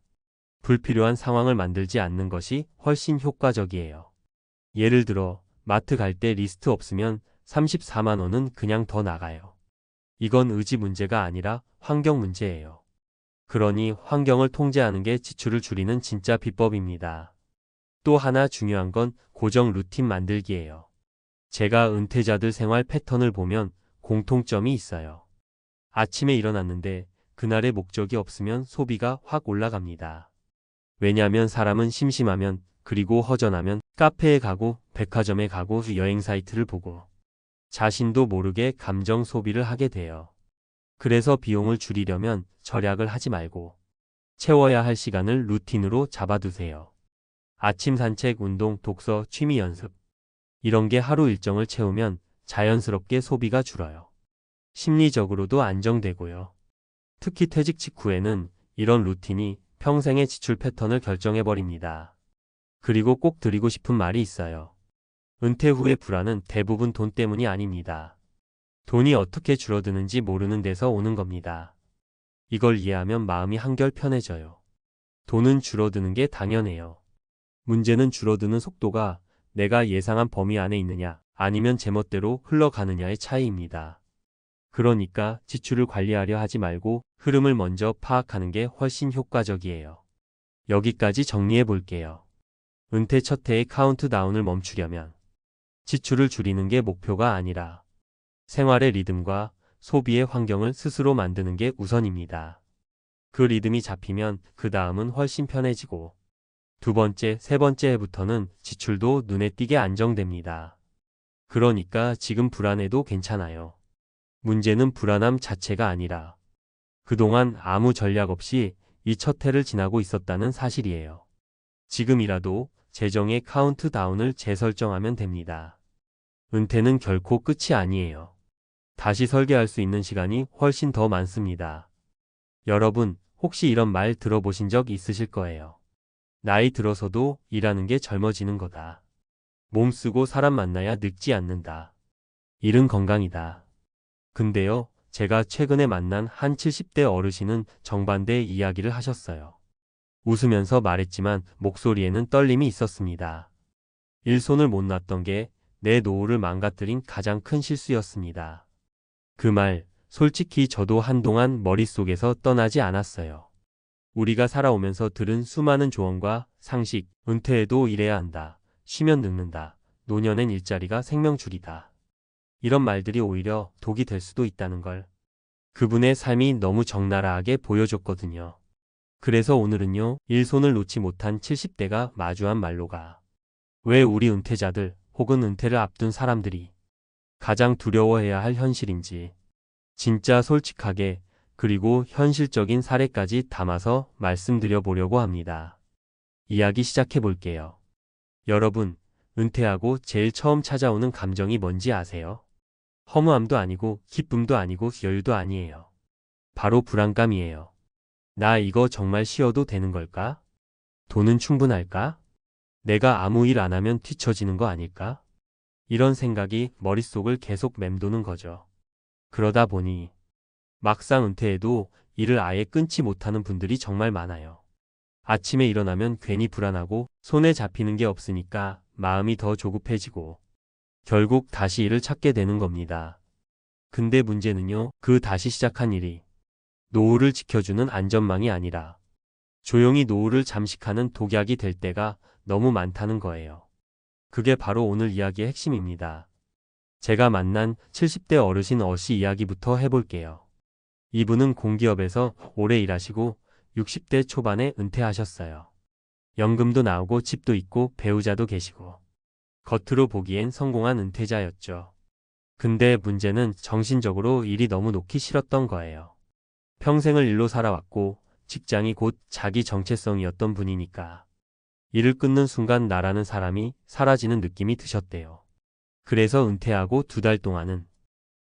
불필요한 상황을 만들지 않는 것이 훨씬 효과적이에요. 예를 들어 마트 갈 때 리스트 없으면 34만 원은 그냥 더 나가요. 이건 의지 문제가 아니라 환경 문제예요. 그러니 환경을 통제하는 게 지출을 줄이는 진짜 비법입니다. 또 하나 중요한 건 고정 루틴 만들기예요. 제가 은퇴자들 생활 패턴을 보면 공통점이 있어요. 아침에 일어났는데 그날의 목적이 없으면 소비가 확 올라갑니다. 왜냐하면 사람은 심심하면 그리고 허전하면 카페에 가고 백화점에 가고 여행 사이트를 보고 자신도 모르게 감정 소비를 하게 돼요. 그래서 비용을 줄이려면 절약을 하지 말고 채워야 할 시간을 루틴으로 잡아두세요. 아침 산책, 운동, 독서, 취미 연습. 이런 게 하루 일정을 채우면 자연스럽게 소비가 줄어요. 심리적으로도 안정되고요. 특히 퇴직 직후에는 이런 루틴이 평생의 지출 패턴을 결정해버립니다. 그리고 꼭 드리고 싶은 말이 있어요. 은퇴 후의 불안은 대부분 돈 때문이 아닙니다. 돈이 어떻게 줄어드는지 모르는 데서 오는 겁니다. 이걸 이해하면 마음이 한결 편해져요. 돈은 줄어드는 게 당연해요. 문제는 줄어드는 속도가 내가 예상한 범위 안에 있느냐, 아니면 제멋대로 흘러가느냐의 차이입니다. 그러니까 지출을 관리하려 하지 말고 흐름을 먼저 파악하는 게 훨씬 효과적이에요. 여기까지 정리해 볼게요. 은퇴 첫 해의 카운트다운을 멈추려면 지출을 줄이는 게 목표가 아니라 생활의 리듬과 소비의 환경을 스스로 만드는 게 우선입니다. 그 리듬이 잡히면 그 다음은 훨씬 편해지고 두 번째, 세 번째 해부터는 지출도 눈에 띄게 안정됩니다. 그러니까 지금 불안해도 괜찮아요. 문제는 불안함 자체가 아니라 그동안 아무 전략 없이 이 첫 해를 지나고 있었다는 사실이에요. 지금이라도 재정의 카운트다운을 재설정하면 됩니다. 은퇴는 결코 끝이 아니에요. 다시 설계할 수 있는 시간이 훨씬 더 많습니다. 여러분, 혹시 이런 말 들어보신 적 있으실 거예요. 나이 들어서도 일하는 게 젊어지는 거다. 몸 쓰고 사람 만나야 늙지 않는다. 일은 건강이다. 근데요, 제가 최근에 만난 한 70대 어르신은 정반대의 이야기를 하셨어요. 웃으면서 말했지만 목소리에는 떨림이 있었습니다. 일손을 못 놨던 게 내 노후를 망가뜨린 가장 큰 실수였습니다. 그 말, 솔직히 저도 한동안 머릿속에서 떠나지 않았어요. 우리가 살아오면서 들은 수많은 조언과 상식, 은퇴해도 일해야 한다, 쉬면 늙는다, 노년엔 일자리가 생명줄이다. 이런 말들이 오히려 독이 될 수도 있다는 걸 그분의 삶이 너무 적나라하게 보여줬거든요. 그래서 오늘은요, 일손을 놓지 못한 70대가 마주한 말로가 왜 우리 은퇴자들 혹은 은퇴를 앞둔 사람들이 가장 두려워해야 할 현실인지 진짜 솔직하게 그리고 현실적인 사례까지 담아서 말씀드려 보려고 합니다. 이야기 시작해 볼게요. 여러분, 은퇴하고 제일 처음 찾아오는 감정이 뭔지 아세요? 허무함도 아니고 기쁨도 아니고 여유도 아니에요. 바로 불안감이에요. 나 이거 정말 쉬어도 되는 걸까? 돈은 충분할까? 내가 아무 일 안 하면 뒤처지는 거 아닐까? 이런 생각이 머릿속을 계속 맴도는 거죠. 그러다 보니 막상 은퇴해도 일을 아예 끊지 못하는 분들이 정말 많아요. 아침에 일어나면 괜히 불안하고 손에 잡히는 게 없으니까 마음이 더 조급해지고 결국 다시 일을 찾게 되는 겁니다. 근데 문제는요, 그 다시 시작한 일이 노후를 지켜주는 안전망이 아니라 조용히 노후를 잠식하는 독약이 될 때가 너무 많다는 거예요. 그게 바로 오늘 이야기의 핵심입니다. 제가 만난 70대 어르신 어씨 이야기부터 해볼게요. 이분은 공기업에서 오래 일하시고 60대 초반에 은퇴하셨어요. 연금도 나오고 집도 있고 배우자도 계시고 겉으로 보기엔 성공한 은퇴자였죠. 근데 문제는 정신적으로 일이 너무 놓기 싫었던 거예요. 평생을 일로 살아왔고 직장이 곧 자기 정체성이었던 분이니까 일을 끊는 순간 나라는 사람이 사라지는 느낌이 드셨대요. 그래서 은퇴하고 2달 동안은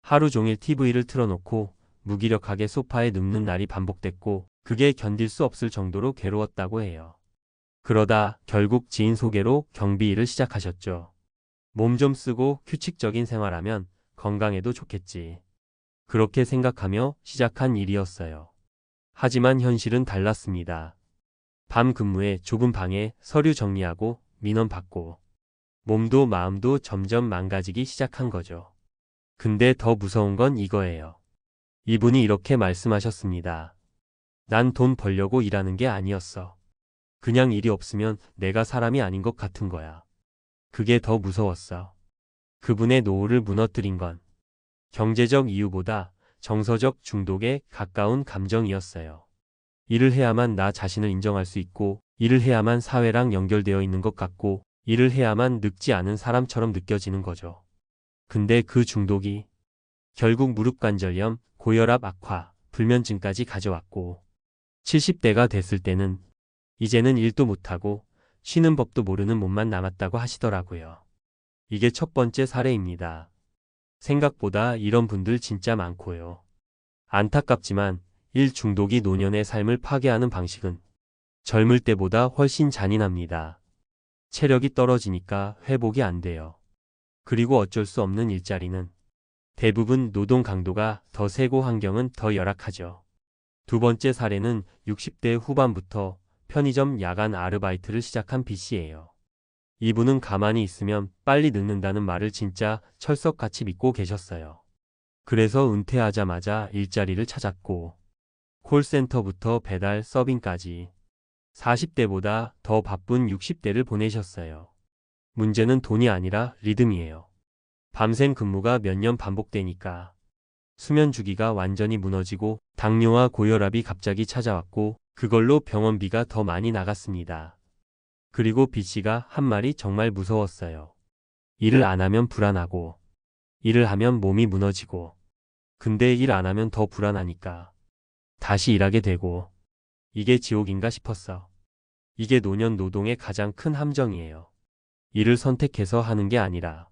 하루 종일 TV를 틀어놓고 무기력하게 소파에 눕는 날이 반복됐고 그게 견딜 수 없을 정도로 괴로웠다고 해요. 그러다 결국 지인 소개로 경비 일을 시작하셨죠. 몸 좀 쓰고 규칙적인 생활하면 건강에도 좋겠지. 그렇게 생각하며 시작한 일이었어요. 하지만 현실은 달랐습니다. 밤 근무에 좁은 방에 서류 정리하고 민원 받고 몸도 마음도 점점 망가지기 시작한 거죠. 근데 더 무서운 건 이거예요. 이분이 이렇게 말씀하셨습니다. 난 돈 벌려고 일하는 게 아니었어. 그냥 일이 없으면 내가 사람이 아닌 것 같은 거야. 그게 더 무서웠어. 그분의 노후를 무너뜨린 건 경제적 이유보다 정서적 중독에 가까운 감정이었어요. 일을 해야만 나 자신을 인정할 수 있고, 일을 해야만 사회랑 연결되어 있는 것 같고, 일을 해야만 늙지 않은 사람처럼 느껴지는 거죠. 근데 그 중독이 결국 무릎관절염, 고혈압 악화, 불면증까지 가져왔고, 70대가 됐을 때는 이제는 일도 못하고 쉬는 법도 모르는 몸만 남았다고 하시더라고요. 이게 첫 번째 사례입니다. 생각보다 이런 분들 진짜 많고요. 안타깝지만 일 중독이 노년의 삶을 파괴하는 방식은 젊을 때보다 훨씬 잔인합니다. 체력이 떨어지니까 회복이 안 돼요. 그리고 어쩔 수 없는 일자리는 대부분 노동 강도가 더 세고 환경은 더 열악하죠. 두 번째 사례는 60대 후반부터 편의점 야간 아르바이트를 시작한 B씨예요. 이분은 가만히 있으면 빨리 늙는다는 말을 진짜 철석같이 믿고 계셨어요. 그래서 은퇴하자마자 일자리를 찾았고, 콜센터부터 배달, 서빙까지 40대보다 더 바쁜 60대를 보내셨어요. 문제는 돈이 아니라 리듬이에요. 밤샘 근무가 몇 년 반복되니까 수면 주기가 완전히 무너지고 당뇨와 고혈압이 갑자기 찾아왔고 그걸로 병원비가 더 많이 나갔습니다. 그리고 B씨가 한 말이 정말 무서웠어요. 일을 안 하면 불안하고 일을 하면 몸이 무너지고 근데 일 안 하면 더 불안하니까 다시 일하게 되고 이게 지옥인가 싶었어. 이게 노년 노동의 가장 큰 함정이에요. 일을 선택해서 하는 게 아니라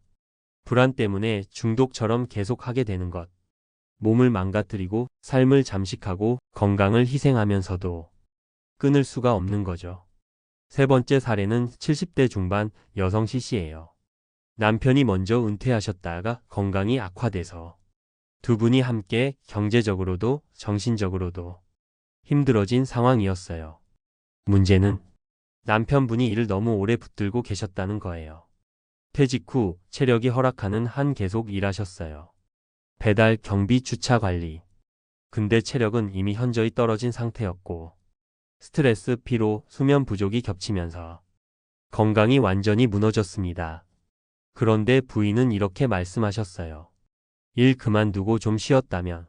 불안 때문에 중독처럼 계속 하게 되는 것. 몸을 망가뜨리고 삶을 잠식하고 건강을 희생하면서도 끊을 수가 없는 거죠. 세 번째 사례는 70대 중반 여성 C씨예요. 남편이 먼저 은퇴하셨다가 건강이 악화돼서 두 분이 함께 경제적으로도 정신적으로도 힘들어진 상황이었어요. 문제는 남편분이 일을 너무 오래 붙들고 계셨다는 거예요. 퇴직 후 체력이 허락하는 한 계속 일하셨어요. 배달, 경비, 주차 관리. 근데 체력은 이미 현저히 떨어진 상태였고 스트레스, 피로, 수면 부족이 겹치면서 건강이 완전히 무너졌습니다. 그런데 부인은 이렇게 말씀하셨어요. 일 그만두고 좀 쉬었다면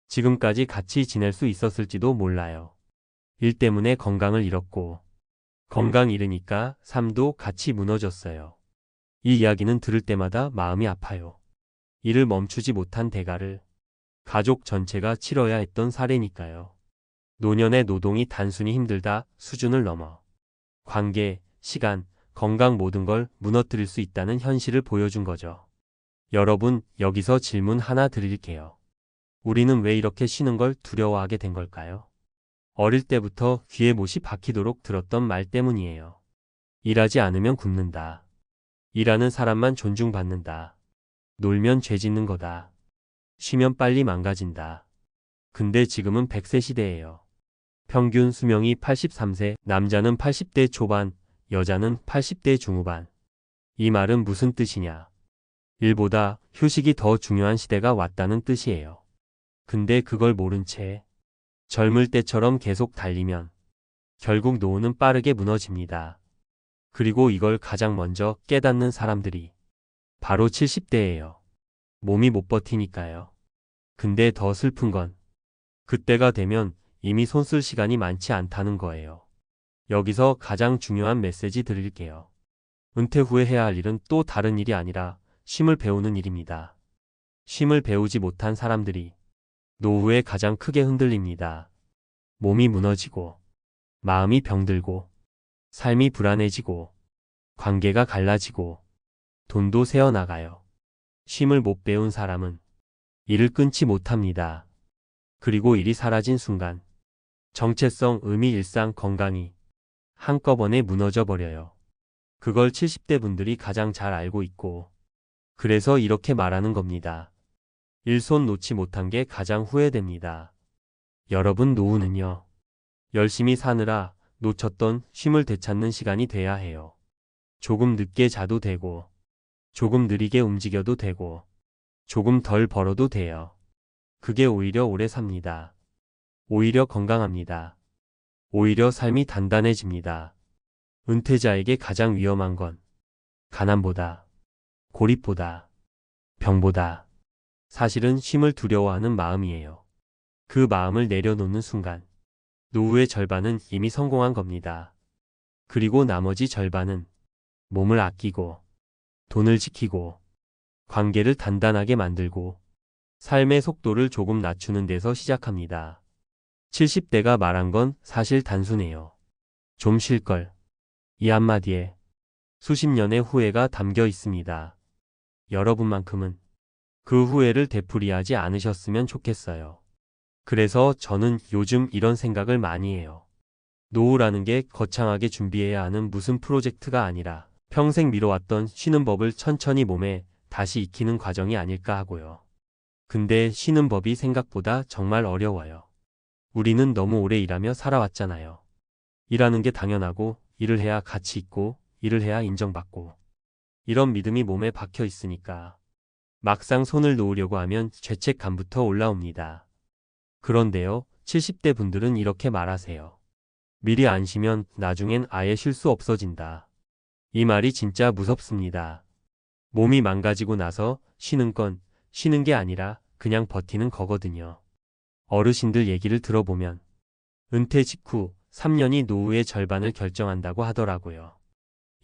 지금까지 같이 지낼 수 있었을지도 몰라요. 일 때문에 건강을 잃었고 건강 잃으니까 삶도 같이 무너졌어요. 이 이야기는 들을 때마다 마음이 아파요. 일을 멈추지 못한 대가를 가족 전체가 치러야 했던 사례니까요. 노년의 노동이 단순히 힘들다 수준을 넘어 관계, 시간, 건강 모든 걸 무너뜨릴 수 있다는 현실을 보여준 거죠. 여러분, 여기서 질문 하나 드릴게요. 우리는 왜 이렇게 쉬는 걸 두려워하게 된 걸까요? 어릴 때부터 귀에 못이 박히도록 들었던 말 때문이에요. 일하지 않으면 굶는다. 일하는 사람만 존중받는다. 놀면 죄 짓는 거다. 쉬면 빨리 망가진다. 근데 지금은 100세 시대예요. 평균 수명이 83세, 남자는 80대 초반, 여자는 80대 중후반. 이 말은 무슨 뜻이냐? 일보다 휴식이 더 중요한 시대가 왔다는 뜻이에요. 근데 그걸 모른 채 젊을 때처럼 계속 달리면 결국 노후는 빠르게 무너집니다. 그리고 이걸 가장 먼저 깨닫는 사람들이 바로 70대예요. 몸이 못 버티니까요. 근데 더 슬픈 건 그때가 되면 이미 손 쓸 시간이 많지 않다는 거예요. 여기서 가장 중요한 메시지 드릴게요. 은퇴 후에 해야 할 일은 또 다른 일이 아니라 쉼을 배우는 일입니다. 쉼을 배우지 못한 사람들이 노후에 가장 크게 흔들립니다. 몸이 무너지고, 마음이 병들고, 삶이 불안해지고, 관계가 갈라지고, 돈도 새어나가요. 쉼을 못 배운 사람은 일을 끊지 못합니다. 그리고 일이 사라진 순간 정체성, 의미, 일상, 건강이 한꺼번에 무너져 버려요. 그걸 70대 분들이 가장 잘 알고 있고 그래서 이렇게 말하는 겁니다. 일손 놓지 못한 게 가장 후회됩니다. 여러분 노후는요. 열심히 사느라 놓쳤던 쉼을 되찾는 시간이 돼야 해요. 조금 늦게 자도 되고 조금 느리게 움직여도 되고 조금 덜 벌어도 돼요. 그게 오히려 오래 삽니다. 오히려 건강합니다. 오히려 삶이 단단해집니다. 은퇴자에게 가장 위험한 건 가난보다, 고립보다, 병보다 사실은 쉼을 두려워하는 마음이에요. 그 마음을 내려놓는 순간 노후의 절반은 이미 성공한 겁니다. 그리고 나머지 절반은 몸을 아끼고 돈을 지키고 관계를 단단하게 만들고 삶의 속도를 조금 낮추는 데서 시작합니다. 70대가 말한 건 사실 단순해요. 좀 쉴걸. 이 한마디에 수십 년의 후회가 담겨 있습니다. 여러분만큼은 그 후회를 되풀이하지 않으셨으면 좋겠어요. 그래서 저는 요즘 이런 생각을 많이 해요. 노후라는 게 거창하게 준비해야 하는 무슨 프로젝트가 아니라 평생 미뤄왔던 쉬는 법을 천천히 몸에 다시 익히는 과정이 아닐까 하고요. 근데 쉬는 법이 생각보다 정말 어려워요. 우리는 너무 오래 일하며 살아왔잖아요. 일하는 게 당연하고, 일을 해야 가치 있고, 일을 해야 인정받고. 이런 믿음이 몸에 박혀 있으니까 막상 손을 놓으려고 하면 죄책감부터 올라옵니다. 그런데요, 70대 분들은 이렇게 말하세요. 미리 안 쉬면 나중엔 아예 쉴 수 없어진다. 이 말이 진짜 무섭습니다. 몸이 망가지고 나서 쉬는 건 쉬는 게 아니라 그냥 버티는 거거든요. 어르신들 얘기를 들어보면 은퇴 직후 3년이 노후의 절반을 결정한다고 하더라고요.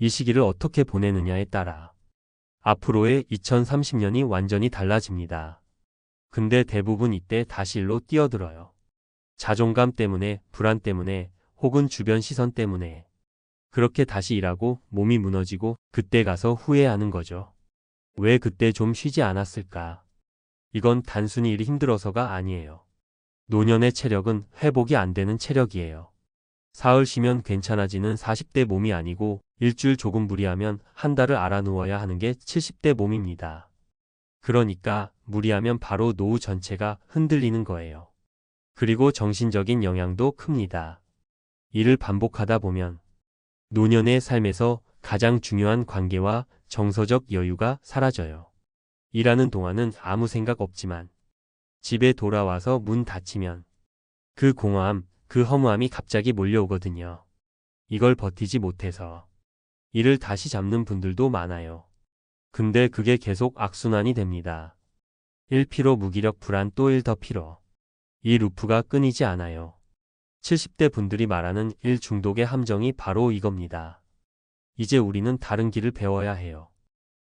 이 시기를 어떻게 보내느냐에 따라 앞으로의 2030년이 완전히 달라집니다. 근데 대부분 이때 다시 일로 뛰어들어요. 자존감 때문에, 불안 때문에, 혹은 주변 시선 때문에. 그렇게 다시 일하고 몸이 무너지고 그때 가서 후회하는 거죠. 왜 그때 좀 쉬지 않았을까? 이건 단순히 일이 힘들어서가 아니에요. 노년의 체력은 회복이 안 되는 체력이에요. 사흘 쉬면 괜찮아지는 40대 몸이 아니고 일주일 조금 무리하면 한 달을 알아 누워야 하는 게 70대 몸입니다. 그러니까 무리하면 바로 노후 전체가 흔들리는 거예요. 그리고 정신적인 영향도 큽니다. 일을 반복하다 보면 노년의 삶에서 가장 중요한 관계와 정서적 여유가 사라져요. 일하는 동안은 아무 생각 없지만 집에 돌아와서 문 닫히면 그 공허함, 그 허무함이 갑자기 몰려오거든요. 이걸 버티지 못해서 일을 다시 잡는 분들도 많아요. 근데 그게 계속 악순환이 됩니다. 1피로 무기력 불안 또 1 더 피로. 이 루프가 끊이지 않아요. 70대 분들이 말하는 일 중독의 함정이 바로 이겁니다. 이제 우리는 다른 길을 배워야 해요.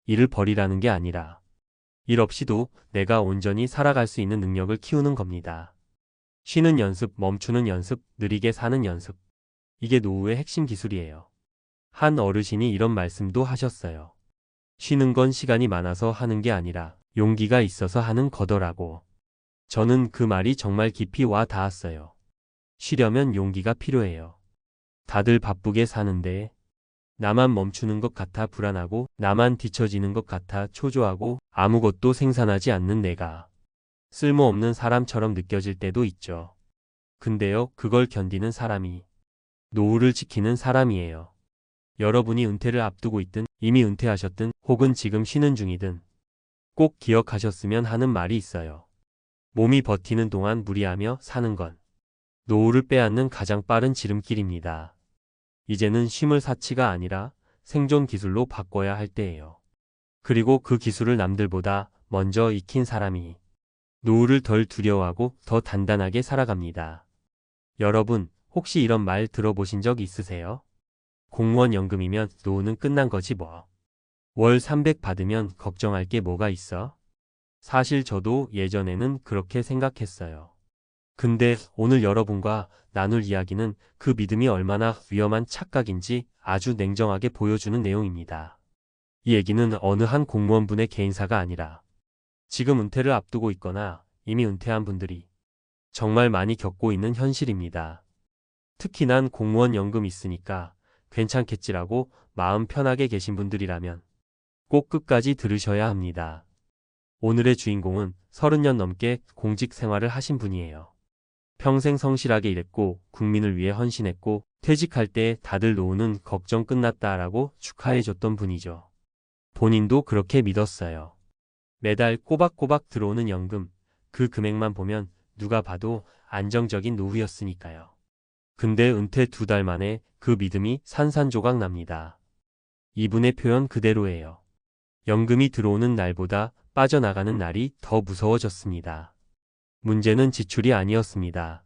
일을 버리라는 게 아니라 일 없이도 내가 온전히 살아갈 수 있는 능력을 키우는 겁니다. 쉬는 연습, 멈추는 연습, 느리게 사는 연습. 이게 노후의 핵심 기술이에요. 한 어르신이 이런 말씀도 하셨어요. 쉬는 건 시간이 많아서 하는 게 아니라 용기가 있어서 하는 거더라고. 저는 그 말이 정말 깊이 와 닿았어요. 쉬려면 용기가 필요해요. 다들 바쁘게 사는데 나만 멈추는 것 같아 불안하고 나만 뒤처지는 것 같아 초조하고 아무것도 생산하지 않는 내가 쓸모없는 사람처럼 느껴질 때도 있죠. 근데요, 그걸 견디는 사람이 노후를 지키는 사람이에요. 여러분이 은퇴를 앞두고 있든 이미 은퇴하셨든 혹은 지금 쉬는 중이든 꼭 기억하셨으면 하는 말이 있어요. 몸이 버티는 동안 무리하며 사는 건 노후를 빼앗는 가장 빠른 지름길입니다. 이제는 쉼을 사치가 아니라 생존 기술로 바꿔야 할 때예요. 그리고 그 기술을 남들보다 먼저 익힌 사람이 노후를 덜 두려워하고 더 단단하게 살아갑니다. 여러분, 혹시 이런 말 들어보신 적 있으세요? 공무원 연금이면 노후는 끝난 거지 뭐. 월 300 받으면 걱정할 게 뭐가 있어? 사실 저도 예전에는 그렇게 생각했어요. 근데 오늘 여러분과 나눌 이야기는 그 믿음이 얼마나 위험한 착각인지 아주 냉정하게 보여주는 내용입니다. 이 얘기는 어느 한 공무원분의 개인사가 아니라 지금 은퇴를 앞두고 있거나 이미 은퇴한 분들이 정말 많이 겪고 있는 현실입니다. 특히 난 공무원 연금 있으니까 괜찮겠지라고 마음 편하게 계신 분들이라면 꼭 끝까지 들으셔야 합니다. 오늘의 주인공은 30년 넘게 공직 생활을 하신 분이에요. 평생 성실하게 일했고 국민을 위해 헌신했고 퇴직할 때 다들 노후는 걱정 끝났다라고 축하해줬던 분이죠. 본인도 그렇게 믿었어요. 매달 꼬박꼬박 들어오는 연금, 그 금액만 보면 누가 봐도 안정적인 노후였으니까요. 근데 은퇴 2달 만에 그 믿음이 산산조각 납니다. 이분의 표현 그대로예요. 연금이 들어오는 날보다 빠져나가는 날이 더 무서워졌습니다. 문제는 지출이 아니었습니다.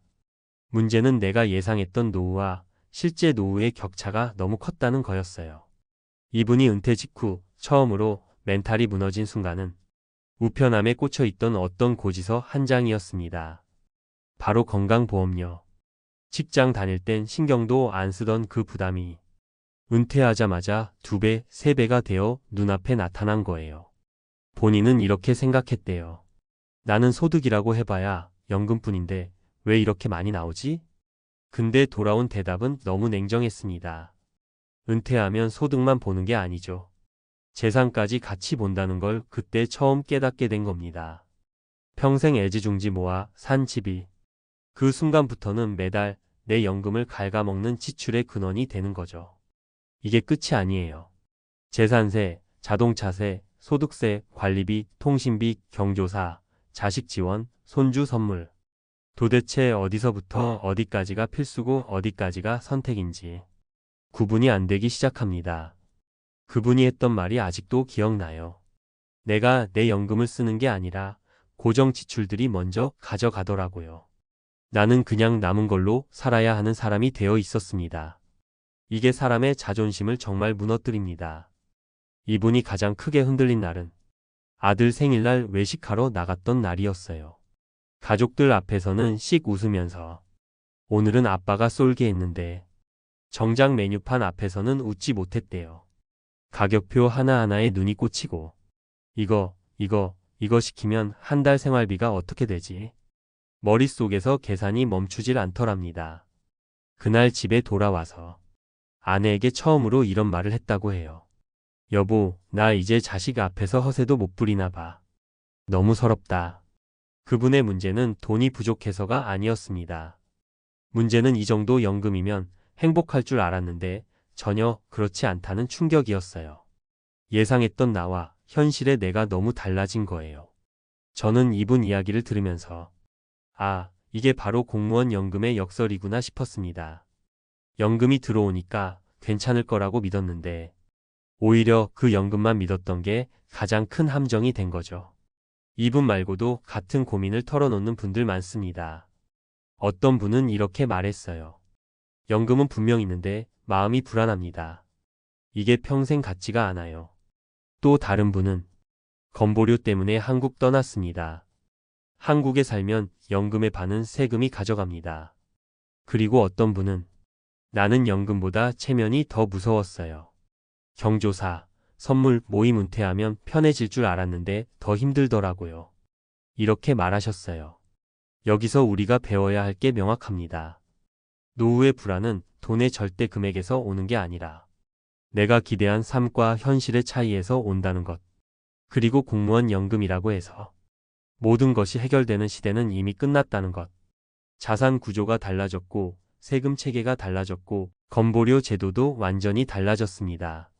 문제는 내가 예상했던 노후와 실제 노후의 격차가 너무 컸다는 거였어요. 이분이 은퇴 직후 처음으로 멘탈이 무너진 순간은 우편함에 꽂혀 있던 어떤 고지서 한 장이었습니다. 바로 건강보험료. 직장 다닐 땐 신경도 안 쓰던 그 부담이 은퇴하자마자 2배, 3배가 되어 눈앞에 나타난 거예요. 본인은 이렇게 생각했대요. 나는 소득이라고 해봐야 연금뿐인데 왜 이렇게 많이 나오지? 근데 돌아온 대답은 너무 냉정했습니다. 은퇴하면 소득만 보는 게 아니죠. 재산까지 같이 본다는 걸 그때 처음 깨닫게 된 겁니다. 평생 애지중지 모아 산 집이 그 순간부터는 매달 내 연금을 갉아먹는 지출의 근원이 되는 거죠. 이게 끝이 아니에요. 재산세, 자동차세, 소득세, 관리비, 통신비, 경조사, 자식 지원, 손주 선물. 도대체 어디서부터 어디까지가 필수고 어디까지가 선택인지 구분이 안 되기 시작합니다. 그분이 했던 말이 아직도 기억나요. 내가 내 연금을 쓰는 게 아니라 고정 지출들이 먼저 가져가더라고요. 나는 그냥 남은 걸로 살아야 하는 사람이 되어 있었습니다. 이게 사람의 자존심을 정말 무너뜨립니다. 이분이 가장 크게 흔들린 날은 아들 생일날 외식하러 나갔던 날이었어요. 가족들 앞에서는 씩 웃으면서 오늘은 아빠가 쏠게 했는데 정작 메뉴판 앞에서는 웃지 못했대요. 가격표 하나하나에 눈이 꽂히고 이거 시키면 한 달 생활비가 어떻게 되지? 머릿속에서 계산이 멈추질 않더랍니다. 그날 집에 돌아와서 아내에게 처음으로 이런 말을 했다고 해요. 여보, 나 이제 자식 앞에서 허세도 못 부리나 봐. 너무 서럽다. 그분의 문제는 돈이 부족해서가 아니었습니다. 문제는 이 정도 연금이면 행복할 줄 알았는데 전혀 그렇지 않다는 충격이었어요. 예상했던 나와 현실의 내가 너무 달라진 거예요. 저는 이분 이야기를 들으면서 아, 이게 바로 공무원 연금의 역설이구나 싶었습니다. 연금이 들어오니까 괜찮을 거라고 믿었는데 오히려 그 연금만 믿었던 게 가장 큰 함정이 된 거죠. 이분 말고도 같은 고민을 털어놓는 분들 많습니다. 어떤 분은 이렇게 말했어요. 연금은 분명 있는데 마음이 불안합니다. 이게 평생 같지가 않아요. 또 다른 분은 건보료 때문에 한국 떠났습니다. 한국에 살면 연금의 반은 세금이 가져갑니다. 그리고 어떤 분은 나는 연금보다 체면이 더 무서웠어요. 경조사, 선물, 모임 은퇴하면 편해질 줄 알았는데 더 힘들더라고요. 이렇게 말하셨어요. 여기서 우리가 배워야 할 게 명확합니다. 노후의 불안은 돈의 절대 금액에서 오는 게 아니라 내가 기대한 삶과 현실의 차이에서 온다는 것. 그리고 공무원 연금이라고 해서 모든 것이 해결되는 시대는 이미 끝났다는 것. 자산 구조가 달라졌고 세금 체계가 달라졌고 건보료 제도도 완전히 달라졌습니다.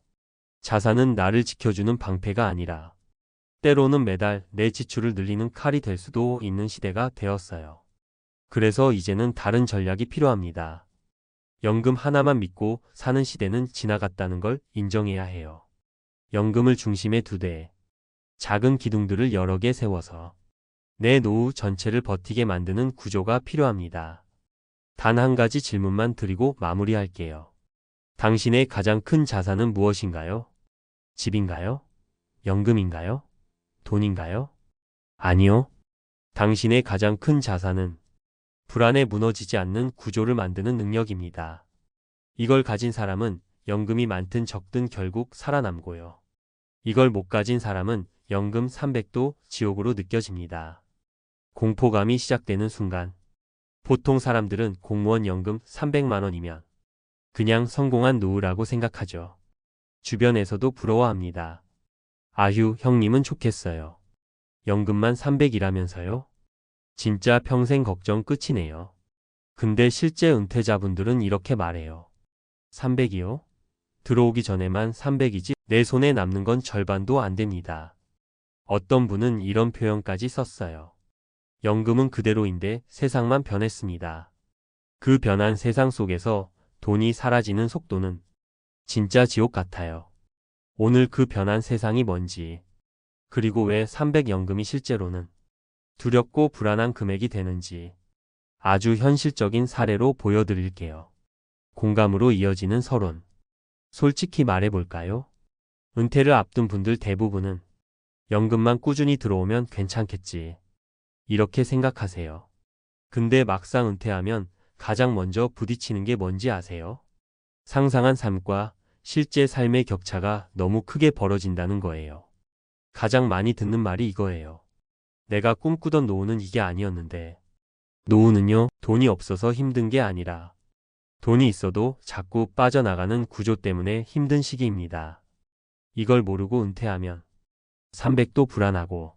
자산은 나를 지켜주는 방패가 아니라 때로는 매달 내 지출을 늘리는 칼이 될 수도 있는 시대가 되었어요. 그래서 이제는 다른 전략이 필요합니다. 연금 하나만 믿고 사는 시대는 지나갔다는 걸 인정해야 해요. 연금을 중심에 두되 작은 기둥들을 여러 개 세워서 내 노후 전체를 버티게 만드는 구조가 필요합니다. 단 한 가지 질문만 드리고 마무리할게요. 당신의 가장 큰 자산은 무엇인가요? 집인가요? 연금인가요? 돈인가요? 아니요. 당신의 가장 큰 자산은 불안에 무너지지 않는 구조를 만드는 능력입니다. 이걸 가진 사람은 연금이 많든 적든 결국 살아남고요. 이걸 못 가진 사람은 연금 300도 지옥으로 느껴집니다. 공포감이 시작되는 순간 보통 사람들은 공무원 연금 300만 원이면 그냥 성공한 노후라고 생각하죠. 주변에서도 부러워합니다. 아휴, 형님은 좋겠어요. 연금만 300이라면서요? 진짜 평생 걱정 끝이네요. 근데 실제 은퇴자분들은 이렇게 말해요. 300이요? 들어오기 전에만 300이지 내 손에 남는 건 절반도 안 됩니다. 어떤 분은 이런 표현까지 썼어요. 연금은 그대로인데 세상만 변했습니다. 그 변한 세상 속에서 돈이 사라지는 속도는 진짜 지옥 같아요. 오늘 그 변한 세상이 뭔지, 그리고 왜 300 연금이 실제로는 두렵고 불안한 금액이 되는지 아주 현실적인 사례로 보여드릴게요. 공감으로 이어지는 서론. 솔직히 말해볼까요? 은퇴를 앞둔 분들 대부분은 연금만 꾸준히 들어오면 괜찮겠지, 이렇게 생각하세요. 근데 막상 은퇴하면 가장 먼저 부딪히는 게 뭔지 아세요? 상상한 삶과 실제 삶의 격차가 너무 크게 벌어진다는 거예요. 가장 많이 듣는 말이 이거예요. 내가 꿈꾸던 노후는 이게 아니었는데. 노후는요, 돈이 없어서 힘든 게 아니라 돈이 있어도 자꾸 빠져나가는 구조 때문에 힘든 시기입니다. 이걸 모르고 은퇴하면 300도 불안하고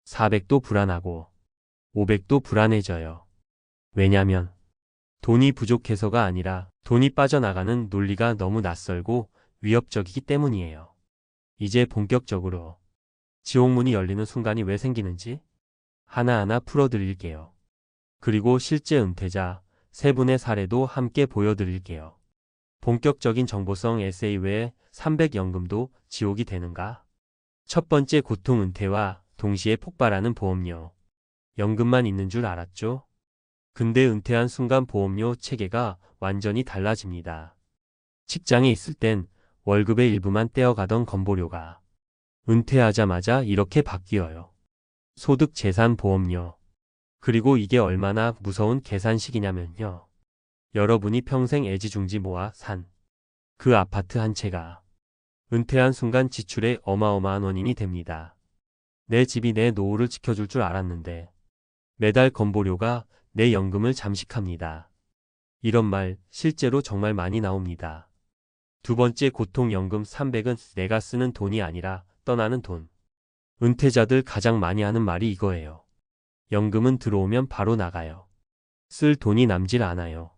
400도 불안하고 500도 불안해져요. 왜냐면 돈이 부족해서가 아니라 돈이 빠져나가는 논리가 너무 낯설고 위협적이기 때문이에요. 이제 본격적으로 지옥문이 열리는 순간이 왜 생기는지 하나하나 풀어드릴게요. 그리고 실제 은퇴자 세 분의 사례도 함께 보여드릴게요. 본격적인 정보성 에세이 외에 300연금도 지옥이 되는가? 첫 번째, 고통. 은퇴와 동시에 폭발하는 보험료. 연금만 있는 줄 알았죠? 근데 은퇴한 순간 보험료 체계가 완전히 달라집니다. 직장에 있을 땐 월급의 일부만 떼어가던 건보료가 은퇴하자마자 이렇게 바뀌어요. 소득 재산 보험료. 그리고 이게 얼마나 무서운 계산식이냐면요. 여러분이 평생 애지중지 모아 산 그 아파트 한 채가 은퇴한 순간 지출의 어마어마한 원인이 됩니다. 내 집이 내 노후를 지켜줄 줄 알았는데 매달 건보료가 내 연금을 잠식합니다. 이런 말 실제로 정말 많이 나옵니다. 두 번째, 고통연금 300은 내가 쓰는 돈이 아니라 떠나는 돈. 은퇴자들 가장 많이 하는 말이 이거예요. 연금은 들어오면 바로 나가요. 쓸 돈이 남질 않아요.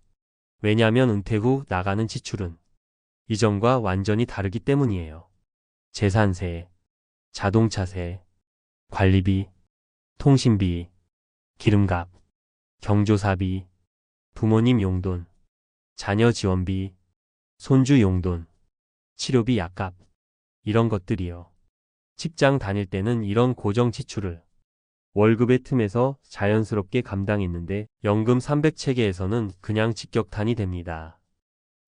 왜냐하면 은퇴 후 나가는 지출은 이전과 완전히 다르기 때문이에요. 재산세, 자동차세, 관리비, 통신비, 기름값, 경조사비, 부모님 용돈, 자녀 지원비, 손주 용돈, 치료비, 약값, 이런 것들이요. 직장 다닐 때는 이런 고정 지출을 월급의 틈에서 자연스럽게 감당했는데 연금 300 체계에서는 그냥 직격탄이 됩니다.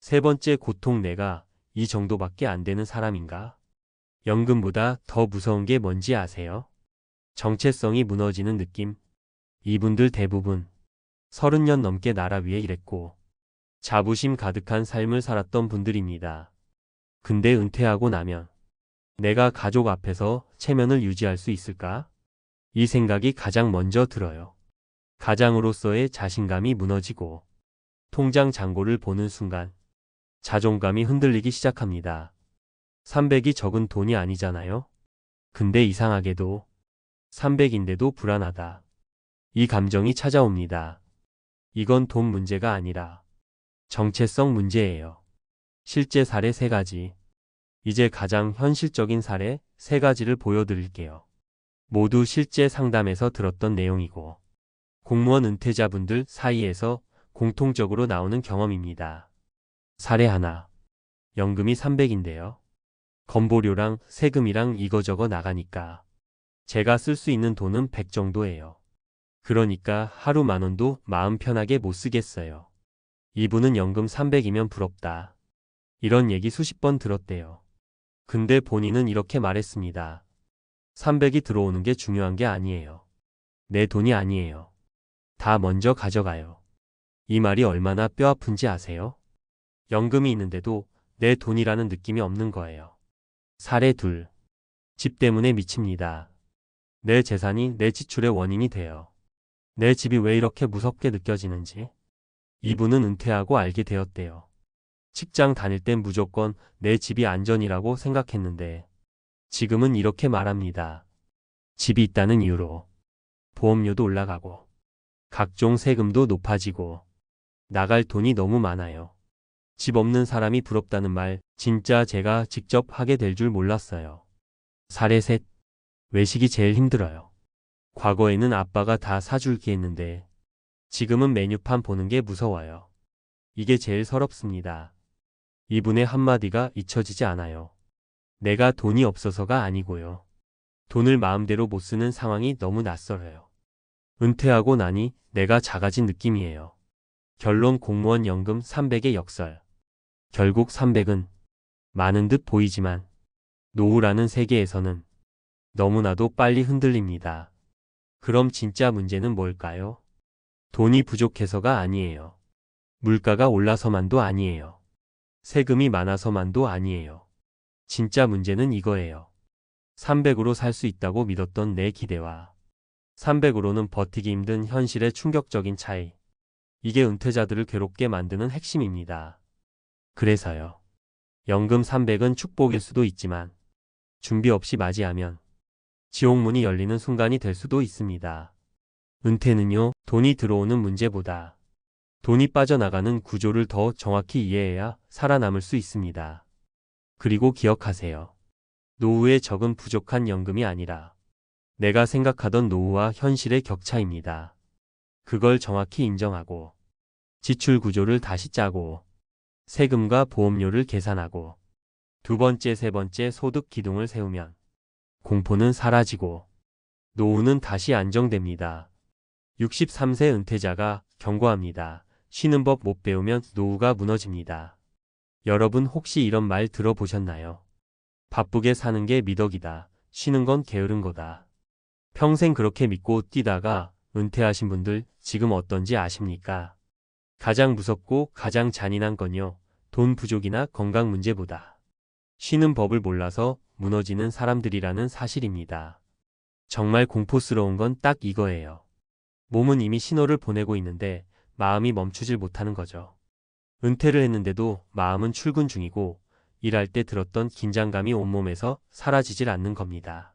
세 번째, 고통. 내가 이 정도밖에 안 되는 사람인가? 연금보다 더 무서운 게 뭔지 아세요? 정체성이 무너지는 느낌. 이분들 대부분 30년 넘게 나라 위에 일했고 자부심 가득한 삶을 살았던 분들입니다. 근데 은퇴하고 나면 내가 가족 앞에서 체면을 유지할 수 있을까? 이 생각이 가장 먼저 들어요. 가장으로서의 자신감이 무너지고 통장 잔고를 보는 순간 자존감이 흔들리기 시작합니다. 300이 적은 돈이 아니잖아요? 근데 이상하게도 300인데도 불안하다. 이 감정이 찾아옵니다. 이건 돈 문제가 아니라 정체성 문제예요. 실제 사례 3가지. 이제 가장 현실적인 사례 3가지를 보여드릴게요. 모두 실제 상담에서 들었던 내용이고 공무원 은퇴자분들 사이에서 공통적으로 나오는 경험입니다. 사례 하나. 연금이 300인데요. 건보료랑 세금이랑 이거저거 나가니까 제가 쓸 수 있는 돈은 100 정도예요. 그러니까 하루 10,000원도 마음 편하게 못 쓰겠어요. 이분은 연금 300이면 부럽다. 이런 얘기 수십 번 들었대요. 근데 본인은 이렇게 말했습니다. 300이 들어오는 게 중요한 게 아니에요. 내 돈이 아니에요. 다 먼저 가져가요. 이 말이 얼마나 뼈아픈지 아세요? 연금이 있는데도 내 돈이라는 느낌이 없는 거예요. 사례 2. 집 때문에 미칩니다. 내 재산이 내 지출의 원인이 돼요. 내 집이 왜 이렇게 무섭게 느껴지는지 이분은 은퇴하고 알게 되었대요. 직장 다닐 땐 무조건 내 집이 안전이라고 생각했는데 지금은 이렇게 말합니다. 집이 있다는 이유로 보험료도 올라가고 각종 세금도 높아지고 나갈 돈이 너무 많아요. 집 없는 사람이 부럽다는 말 진짜 제가 직접 하게 될 줄 몰랐어요. 사례 3. 외식이 제일 힘들어요. 과거에는 아빠가 다 사줄게 했는데 지금은 메뉴판 보는 게 무서워요. 이게 제일 서럽습니다. 이분의 한마디가 잊혀지지 않아요. 내가 돈이 없어서가 아니고요. 돈을 마음대로 못 쓰는 상황이 너무 낯설어요. 은퇴하고 나니 내가 작아진 느낌이에요. 결론 공무원 연금 300의 역설. 결국 300은 많은 듯 보이지만 노후라는 세계에서는 너무나도 빨리 흔들립니다. 그럼 진짜 문제는 뭘까요? 돈이 부족해서가 아니에요. 물가가 올라서만도 아니에요. 세금이 많아서만도 아니에요. 진짜 문제는 이거예요. 300으로 살 수 있다고 믿었던 내 기대와 300으로는 버티기 힘든 현실의 충격적인 차이. 이게 은퇴자들을 괴롭게 만드는 핵심입니다. 그래서요. 연금 300은 축복일 수도 있지만 준비 없이 맞이하면 지옥문이 열리는 순간이 될 수도 있습니다. 은퇴는요, 돈이 들어오는 문제보다 돈이 빠져나가는 구조를 더 정확히 이해해야 살아남을 수 있습니다. 그리고 기억하세요. 노후의 적은 부족한 연금이 아니라 내가 생각하던 노후와 현실의 격차입니다. 그걸 정확히 인정하고 지출 구조를 다시 짜고 세금과 보험료를 계산하고 두 번째, 세 번째 소득 기둥을 세우면 공포는 사라지고 노후는 다시 안정됩니다. 63세 은퇴자가 경고합니다. 쉬는 법 못 배우면 노후가 무너집니다. 여러분 혹시 이런 말 들어보셨나요? 바쁘게 사는 게 미덕이다. 쉬는 건 게으른 거다. 평생 그렇게 믿고 뛰다가 은퇴하신 분들 지금 어떤지 아십니까? 가장 무섭고 가장 잔인한 건요. 돈 부족이나 건강 문제보다 쉬는 법을 몰라서 무너지는 사람들이라는 사실입니다. 정말 공포스러운 건 딱 이거예요. 몸은 이미 신호를 보내고 있는데 마음이 멈추질 못하는 거죠. 은퇴를 했는데도 마음은 출근 중이고 일할 때 들었던 긴장감이 온몸에서 사라지질 않는 겁니다.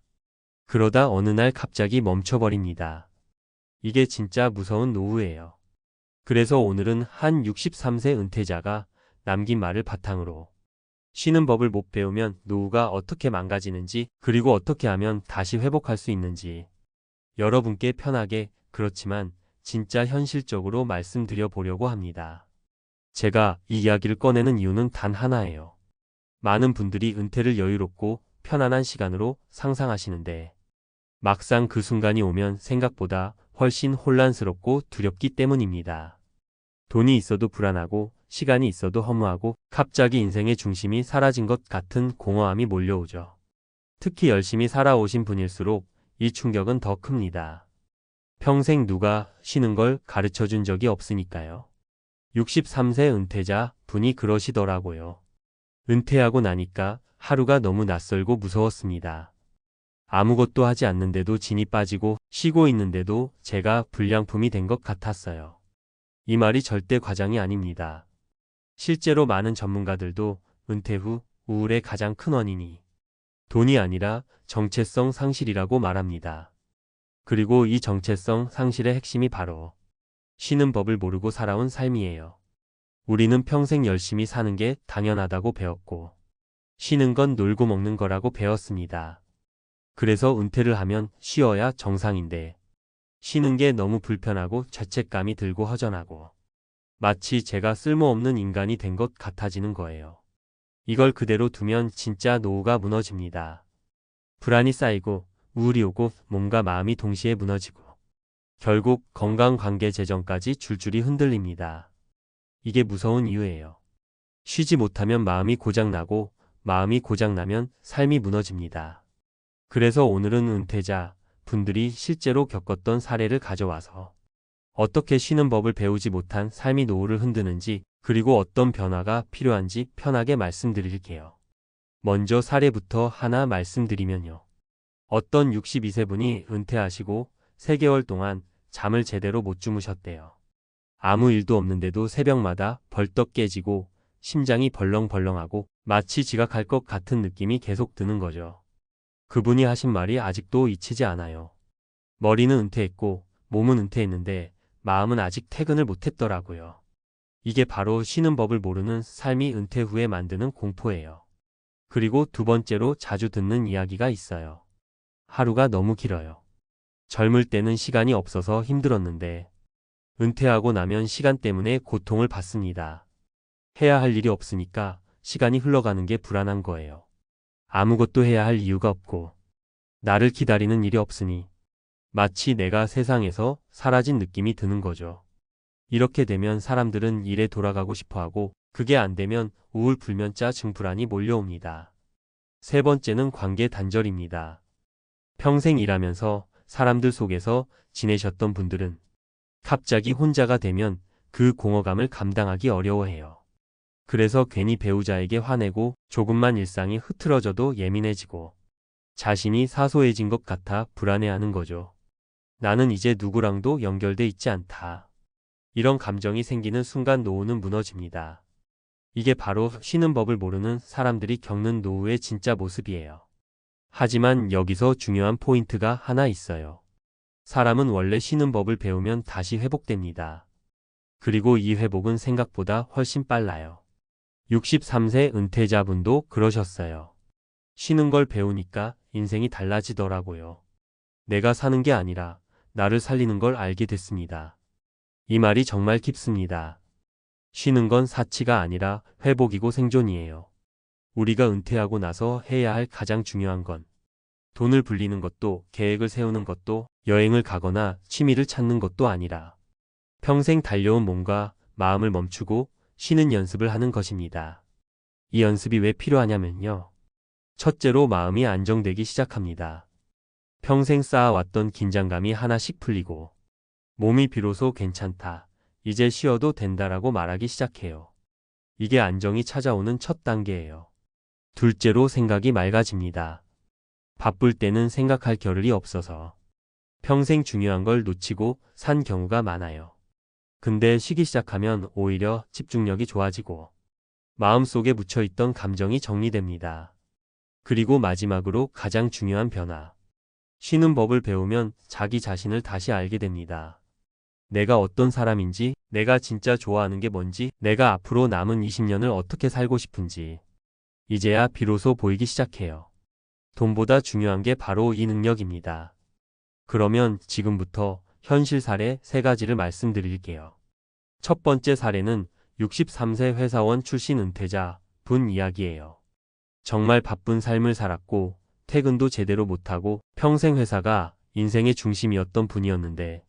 그러다 어느 날 갑자기 멈춰버립니다. 이게 진짜 무서운 노후예요. 그래서 오늘은 한 63세 은퇴자가 남긴 말을 바탕으로 쉬는 법을 못 배우면 노후가 어떻게 망가지는지 그리고 어떻게 하면 다시 회복할 수 있는지 여러분께 편하게 그렇지만 진짜 현실적으로 말씀드려 보려고 합니다. 제가 이 이야기를 꺼내는 이유는 단 하나예요. 많은 분들이 은퇴를 여유롭고 편안한 시간으로 상상하시는데 막상 그 순간이 오면 생각보다 훨씬 혼란스럽고 두렵기 때문입니다. 돈이 있어도 불안하고 시간이 있어도 허무하고 갑자기 인생의 중심이 사라진 것 같은 공허함이 몰려오죠. 특히 열심히 살아오신 분일수록 이 충격은 더 큽니다. 평생 누가 쉬는 걸 가르쳐 준 적이 없으니까요. 63세 은퇴자 분이 그러시더라고요. 은퇴하고 나니까 하루가 너무 낯설고 무서웠습니다. 아무것도 하지 않는데도 진이 빠지고 쉬고 있는데도 제가 불량품이 된 것 같았어요. 이 말이 절대 과장이 아닙니다. 실제로 많은 전문가들도 은퇴 후 우울의 가장 큰 원인이 돈이 아니라 정체성 상실이라고 말합니다. 그리고 이 정체성 상실의 핵심이 바로 쉬는 법을 모르고 살아온 삶이에요. 우리는 평생 열심히 사는 게 당연하다고 배웠고 쉬는 건 놀고 먹는 거라고 배웠습니다. 그래서 은퇴를 하면 쉬어야 정상인데 쉬는 게 너무 불편하고 죄책감이 들고 허전하고 마치 제가 쓸모없는 인간이 된 것 같아지는 거예요. 이걸 그대로 두면 진짜 노후가 무너집니다. 불안이 쌓이고 우울이 오고 몸과 마음이 동시에 무너지고 결국 건강 관계 재정까지 줄줄이 흔들립니다. 이게 무서운 이유예요. 쉬지 못하면 마음이 고장나고 마음이 고장나면 삶이 무너집니다. 그래서 오늘은 은퇴자 분들이 실제로 겪었던 사례를 가져와서 어떻게 쉬는 법을 배우지 못한 삶이 노후를 흔드는지 그리고 어떤 변화가 필요한지 편하게 말씀드릴게요. 먼저 사례부터 하나 말씀드리면요. 어떤 62세 분이 은퇴하시고 3개월 동안 잠을 제대로 못 주무셨대요. 아무 일도 없는데도 새벽마다 벌떡 깨지고 심장이 벌렁벌렁하고 마치 지각할 것 같은 느낌이 계속 드는 거죠. 그분이 하신 말이 아직도 잊히지 않아요. 머리는 은퇴했고 몸은 은퇴했는데 마음은 아직 퇴근을 못했더라고요. 이게 바로 쉬는 법을 모르는 삶이 은퇴 후에 만드는 공포예요. 그리고 두 번째로 자주 듣는 이야기가 있어요. 하루가 너무 길어요. 젊을 때는 시간이 없어서 힘들었는데 은퇴하고 나면 시간 때문에 고통을 받습니다. 해야 할 일이 없으니까 시간이 흘러가는 게 불안한 거예요. 아무것도 해야 할 이유가 없고 나를 기다리는 일이 없으니 마치 내가 세상에서 사라진 느낌이 드는 거죠. 이렇게 되면 사람들은 일에 돌아가고 싶어 하고 그게 안 되면 우울 불면증 증불안이 몰려옵니다. 세 번째는 관계 단절입니다. 평생 일하면서 사람들 속에서 지내셨던 분들은 갑자기 혼자가 되면 그 공허감을 감당하기 어려워해요. 그래서 괜히 배우자에게 화내고 조금만 일상이 흐트러져도 예민해지고 자신이 사소해진 것 같아 불안해하는 거죠. 나는 이제 누구랑도 연결돼 있지 않다. 이런 감정이 생기는 순간 노후는 무너집니다. 이게 바로 쉬는 법을 모르는 사람들이 겪는 노후의 진짜 모습이에요. 하지만 여기서 중요한 포인트가 하나 있어요. 사람은 원래 쉬는 법을 배우면 다시 회복됩니다. 그리고 이 회복은 생각보다 훨씬 빨라요. 63세 은퇴자분도 그러셨어요. 쉬는 걸 배우니까 인생이 달라지더라고요. 내가 사는 게 아니라 나를 살리는 걸 알게 됐습니다. 이 말이 정말 깊습니다. 쉬는 건 사치가 아니라 회복이고 생존이에요. 우리가 은퇴하고 나서 해야 할 가장 중요한 건 돈을 불리는 것도 계획을 세우는 것도 여행을 가거나 취미를 찾는 것도 아니라 평생 달려온 몸과 마음을 멈추고 쉬는 연습을 하는 것입니다. 이 연습이 왜 필요하냐면요. 첫째로 마음이 안정되기 시작합니다. 평생 쌓아왔던 긴장감이 하나씩 풀리고 몸이 비로소 괜찮다, 이제 쉬어도 된다라고 말하기 시작해요. 이게 안정이 찾아오는 첫 단계예요. 둘째로 생각이 맑아집니다. 바쁠 때는 생각할 겨를이 없어서 평생 중요한 걸 놓치고 산 경우가 많아요. 근데 쉬기 시작하면 오히려 집중력이 좋아지고 마음속에 묻혀있던 감정이 정리됩니다. 그리고 마지막으로 가장 중요한 변화. 쉬는 법을 배우면 자기 자신을 다시 알게 됩니다. 내가 어떤 사람인지, 내가 진짜 좋아하는 게 뭔지, 내가 앞으로 남은 20년을 어떻게 살고 싶은지 이제야 비로소 보이기 시작해요. 돈보다 중요한 게 바로 이 능력입니다. 그러면 지금부터 현실 사례 3가지를 말씀드릴게요. 첫 번째 사례는 63세 회사원 출신 은퇴자 분 이야기예요. 정말 바쁜 삶을 살았고 퇴근도 제대로 못하고 평생 회사가 인생의 중심이었던 분이었는데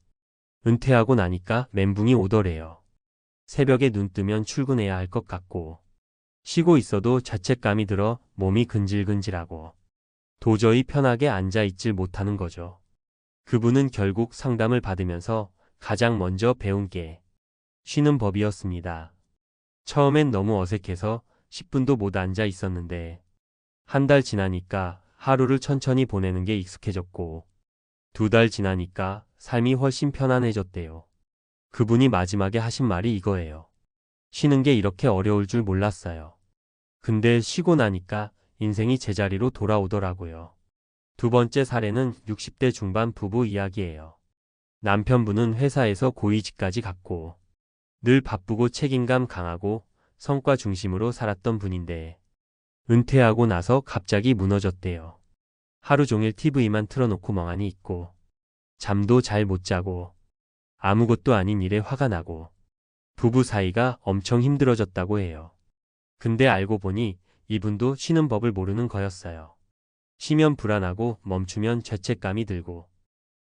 은퇴하고 나니까 멘붕이 오더래요. 새벽에 눈 뜨면 출근해야 할 것 같고 쉬고 있어도 자책감이 들어 몸이 근질근질하고 도저히 편하게 앉아있질 못하는 거죠. 그분은 결국 상담을 받으면서 가장 먼저 배운 게 쉬는 법이었습니다. 처음엔 너무 어색해서 10분도 못 앉아 있었는데 한 달 지나니까 하루를 천천히 보내는 게 익숙해졌고 2달 지나니까 삶이 훨씬 편안해졌대요. 그분이 마지막에 하신 말이 이거예요. 쉬는 게 이렇게 어려울 줄 몰랐어요. 근데 쉬고 나니까 인생이 제자리로 돌아오더라고요. 두 번째 사례는 60대 중반 부부 이야기예요. 남편분은 회사에서 고위직까지 갔고 늘 바쁘고 책임감 강하고 성과 중심으로 살았던 분인데 은퇴하고 나서 갑자기 무너졌대요. 하루 종일 TV만 틀어놓고 멍하니 있고 잠도 잘 못 자고 아무것도 아닌 일에 화가 나고 부부 사이가 엄청 힘들어졌다고 해요. 근데 알고 보니 이분도 쉬는 법을 모르는 거였어요. 쉬면 불안하고 멈추면 죄책감이 들고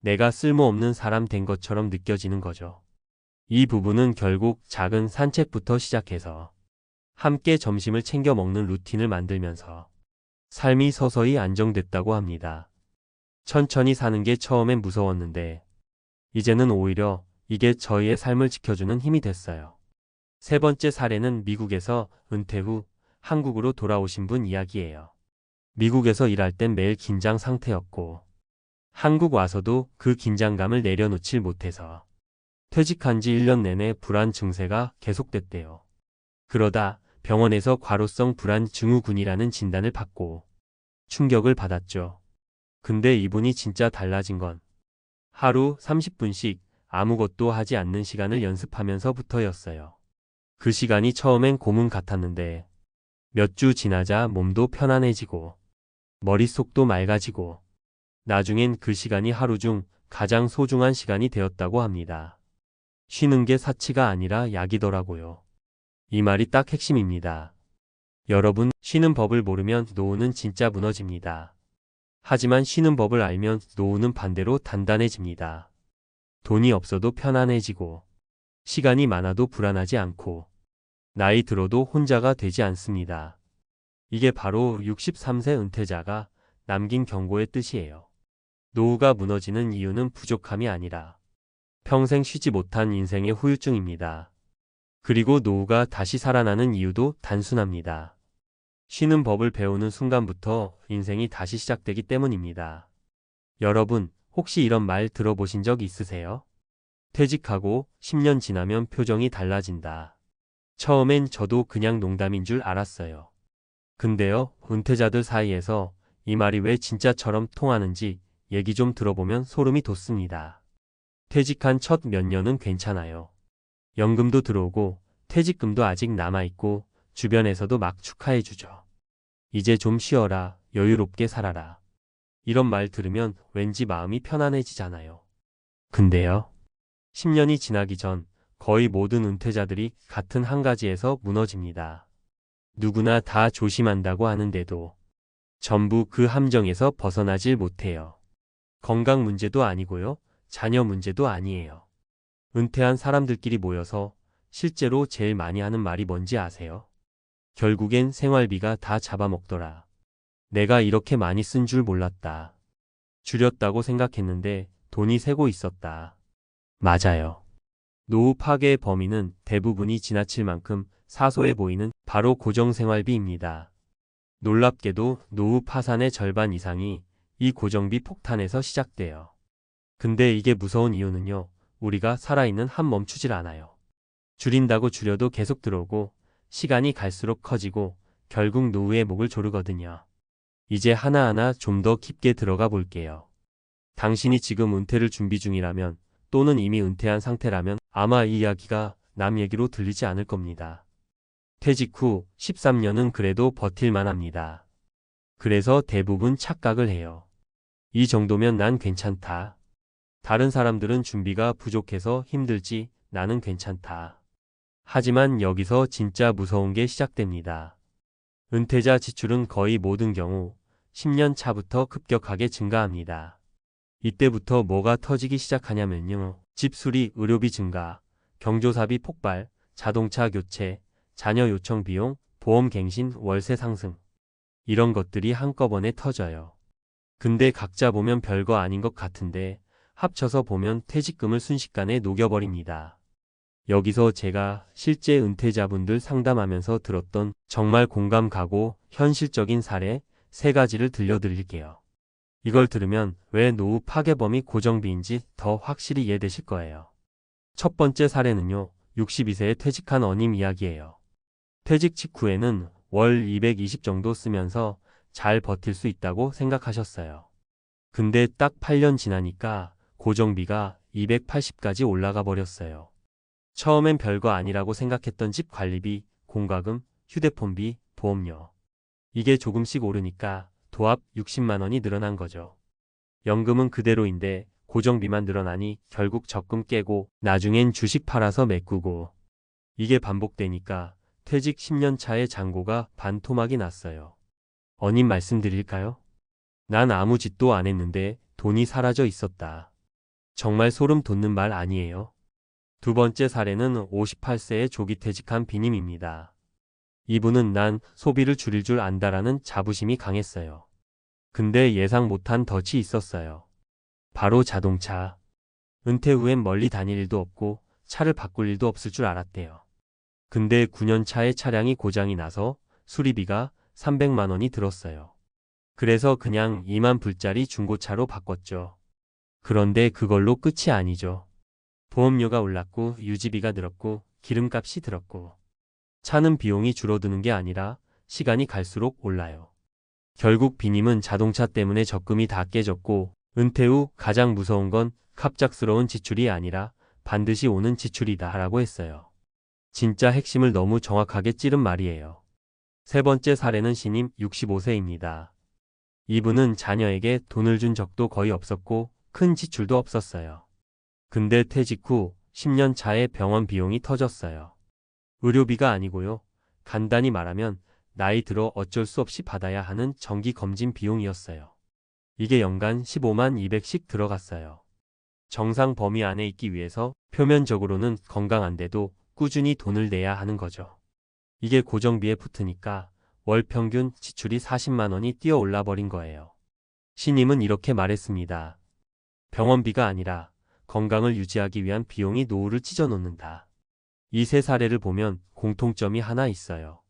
내가 쓸모없는 사람 된 것처럼 느껴지는 거죠. 이 부부는 결국 작은 산책부터 시작해서 함께 점심을 챙겨 먹는 루틴을 만들면서 삶이 서서히 안정됐다고 합니다. 천천히 사는 게 처음엔 무서웠는데 이제는 오히려 이게 저희의 삶을 지켜주는 힘이 됐어요. 세 번째 사례는 미국에서 은퇴 후 한국으로 돌아오신 분 이야기예요. 미국에서 일할 땐 매일 긴장 상태였고 한국 와서도 그 긴장감을 내려놓질 못해서 퇴직한 지 1년 내내 불안 증세가 계속됐대요. 그러다 병원에서 과로성 불안 증후군이라는 진단을 받고 충격을 받았죠. 근데 이분이 진짜 달라진 건 하루 30분씩 아무것도 하지 않는 시간을 연습하면서부터였어요. 그 시간이 처음엔 고문 같았는데 몇 주 지나자 몸도 편안해지고 머릿속도 맑아지고 나중엔 그 시간이 하루 중 가장 소중한 시간이 되었다고 합니다. 쉬는 게 사치가 아니라 약이더라고요. 이 말이 딱 핵심입니다. 여러분, 쉬는 법을 모르면 노후는 진짜 무너집니다. 하지만 쉬는 법을 알면 노후는 반대로 단단해집니다. 돈이 없어도 편안해지고, 시간이 많아도 불안하지 않고, 나이 들어도 혼자가 되지 않습니다. 이게 바로 63세 은퇴자가 남긴 경고의 뜻이에요. 노후가 무너지는 이유는 부족함이 아니라 평생 쉬지 못한 인생의 후유증입니다. 그리고 노후가 다시 살아나는 이유도 단순합니다. 쉬는 법을 배우는 순간부터 인생이 다시 시작되기 때문입니다. 여러분, 혹시 이런 말 들어보신 적 있으세요? 퇴직하고 10년 지나면 표정이 달라진다. 처음엔 저도 그냥 농담인 줄 알았어요. 근데요, 은퇴자들 사이에서 이 말이 왜 진짜처럼 통하는지 얘기 좀 들어보면 소름이 돋습니다. 퇴직한 첫 몇 년은 괜찮아요. 연금도 들어오고 퇴직금도 아직 남아있고 주변에서도 막 축하해주죠. 이제 좀 쉬어라, 여유롭게 살아라. 이런 말 들으면 왠지 마음이 편안해지잖아요. 근데요, 10년이 지나기 전 거의 모든 은퇴자들이 같은 한 가지에서 무너집니다. 누구나 다 조심한다고 하는데도 전부 그 함정에서 벗어나질 못해요. 건강 문제도 아니고요. 자녀 문제도 아니에요. 은퇴한 사람들끼리 모여서 실제로 제일 많이 하는 말이 뭔지 아세요? 결국엔 생활비가 다 잡아먹더라. 내가 이렇게 많이 쓴 줄 몰랐다. 줄였다고 생각했는데 돈이 새고 있었다. 맞아요. 노후 파괴의 범위는 대부분이 지나칠 만큼 사소해 보이는 바로 고정생활비입니다. 놀랍게도 노후 파산의 절반 이상이 이 고정비 폭탄에서 시작돼요. 근데 이게 무서운 이유는요. 우리가 살아있는 한 멈추질 않아요. 줄인다고 줄여도 계속 들어오고 시간이 갈수록 커지고 결국 노후의 목을 조르거든요. 이제 하나하나 좀 더 깊게 들어가 볼게요. 당신이 지금 은퇴를 준비 중이라면 또는 이미 은퇴한 상태라면 아마 이 이야기가 남 얘기로 들리지 않을 겁니다. 퇴직 후 13년은 그래도 버틸만 합니다. 그래서 대부분 착각을 해요. 이 정도면 난 괜찮다. 다른 사람들은 준비가 부족해서 힘들지, 나는 괜찮다. 하지만 여기서 진짜 무서운 게 시작됩니다. 은퇴자 지출은 거의 모든 경우 10년 차부터 급격하게 증가합니다. 이때부터 뭐가 터지기 시작하냐면요. 집 수리, 의료비 증가, 경조사비 폭발, 자동차 교체, 자녀 요청 비용, 보험 갱신, 월세 상승. 이런 것들이 한꺼번에 터져요. 근데 각자 보면 별거 아닌 것 같은데 합쳐서 보면 퇴직금을 순식간에 녹여버립니다. 여기서 제가 실제 은퇴자분들 상담하면서 들었던 정말 공감 가고 현실적인 사례 3가지를 들려드릴게요. 이걸 들으면 왜 노후 파괴범이 고정비인지 더 확실히 이해되실 거예요. 첫 번째 사례는요. 62세에 퇴직한 어님 이야기예요. 퇴직 직후에는 월 220 정도 쓰면서 잘 버틸 수 있다고 생각하셨어요. 근데 딱 8년 지나니까 고정비가 280까지 올라가 버렸어요. 처음엔 별거 아니라고 생각했던 집 관리비, 공과금, 휴대폰비, 보험료. 이게 조금씩 오르니까 도합 60만 원이 늘어난 거죠. 연금은 그대로인데 고정비만 늘어나니 결국 적금 깨고 나중엔 주식 팔아서 메꾸고. 이게 반복되니까 퇴직 10년 차의 잔고가 반토막이 났어요. 어님 말씀드릴까요? 난 아무 짓도 안 했는데 돈이 사라져 있었다. 정말 소름 돋는 말 아니에요? 두 번째 사례는 58세에 조기 퇴직한 비님입니다. 이분은 난 소비를 줄일 줄 안다라는 자부심이 강했어요. 근데 예상 못한 덫이 있었어요. 바로 자동차. 은퇴 후엔 멀리 다닐 일도 없고 차를 바꿀 일도 없을 줄 알았대요. 근데 9년 차에 차량이 고장이 나서 수리비가 300만 원이 들었어요. 그래서 그냥 2만 불짜리 중고차로 바꿨죠. 그런데 그걸로 끝이 아니죠. 보험료가 올랐고 유지비가 늘었고 기름값이 들었고 차는 비용이 줄어드는 게 아니라 시간이 갈수록 올라요. 결국 비님은 자동차 때문에 적금이 다 깨졌고 은퇴 후 가장 무서운 건 갑작스러운 지출이 아니라 반드시 오는 지출이다 라고 했어요. 진짜 핵심을 너무 정확하게 찌른 말이에요. 세 번째 사례는 신임 65세입니다. 이분은 자녀에게 돈을 준 적도 거의 없었고 큰 지출도 없었어요. 근데 퇴직 후 10년 차에 병원 비용이 터졌어요. 의료비가 아니고요. 간단히 말하면 나이 들어 어쩔 수 없이 받아야 하는 정기 검진 비용이었어요. 이게 연간 15만 200씩 들어갔어요. 정상 범위 안에 있기 위해서 표면적으로는 건강한데도 꾸준히 돈을 내야 하는 거죠. 이게 고정비에 붙으니까 월 평균 지출이 40만 원이 뛰어 올라 버린 거예요. 신임은 이렇게 말했습니다. 병원비가 아니라 건강을 유지하기 위한 비용이 노후를 찢어 놓는다. 이 세 사례를 보면 공통점이 하나 있어요.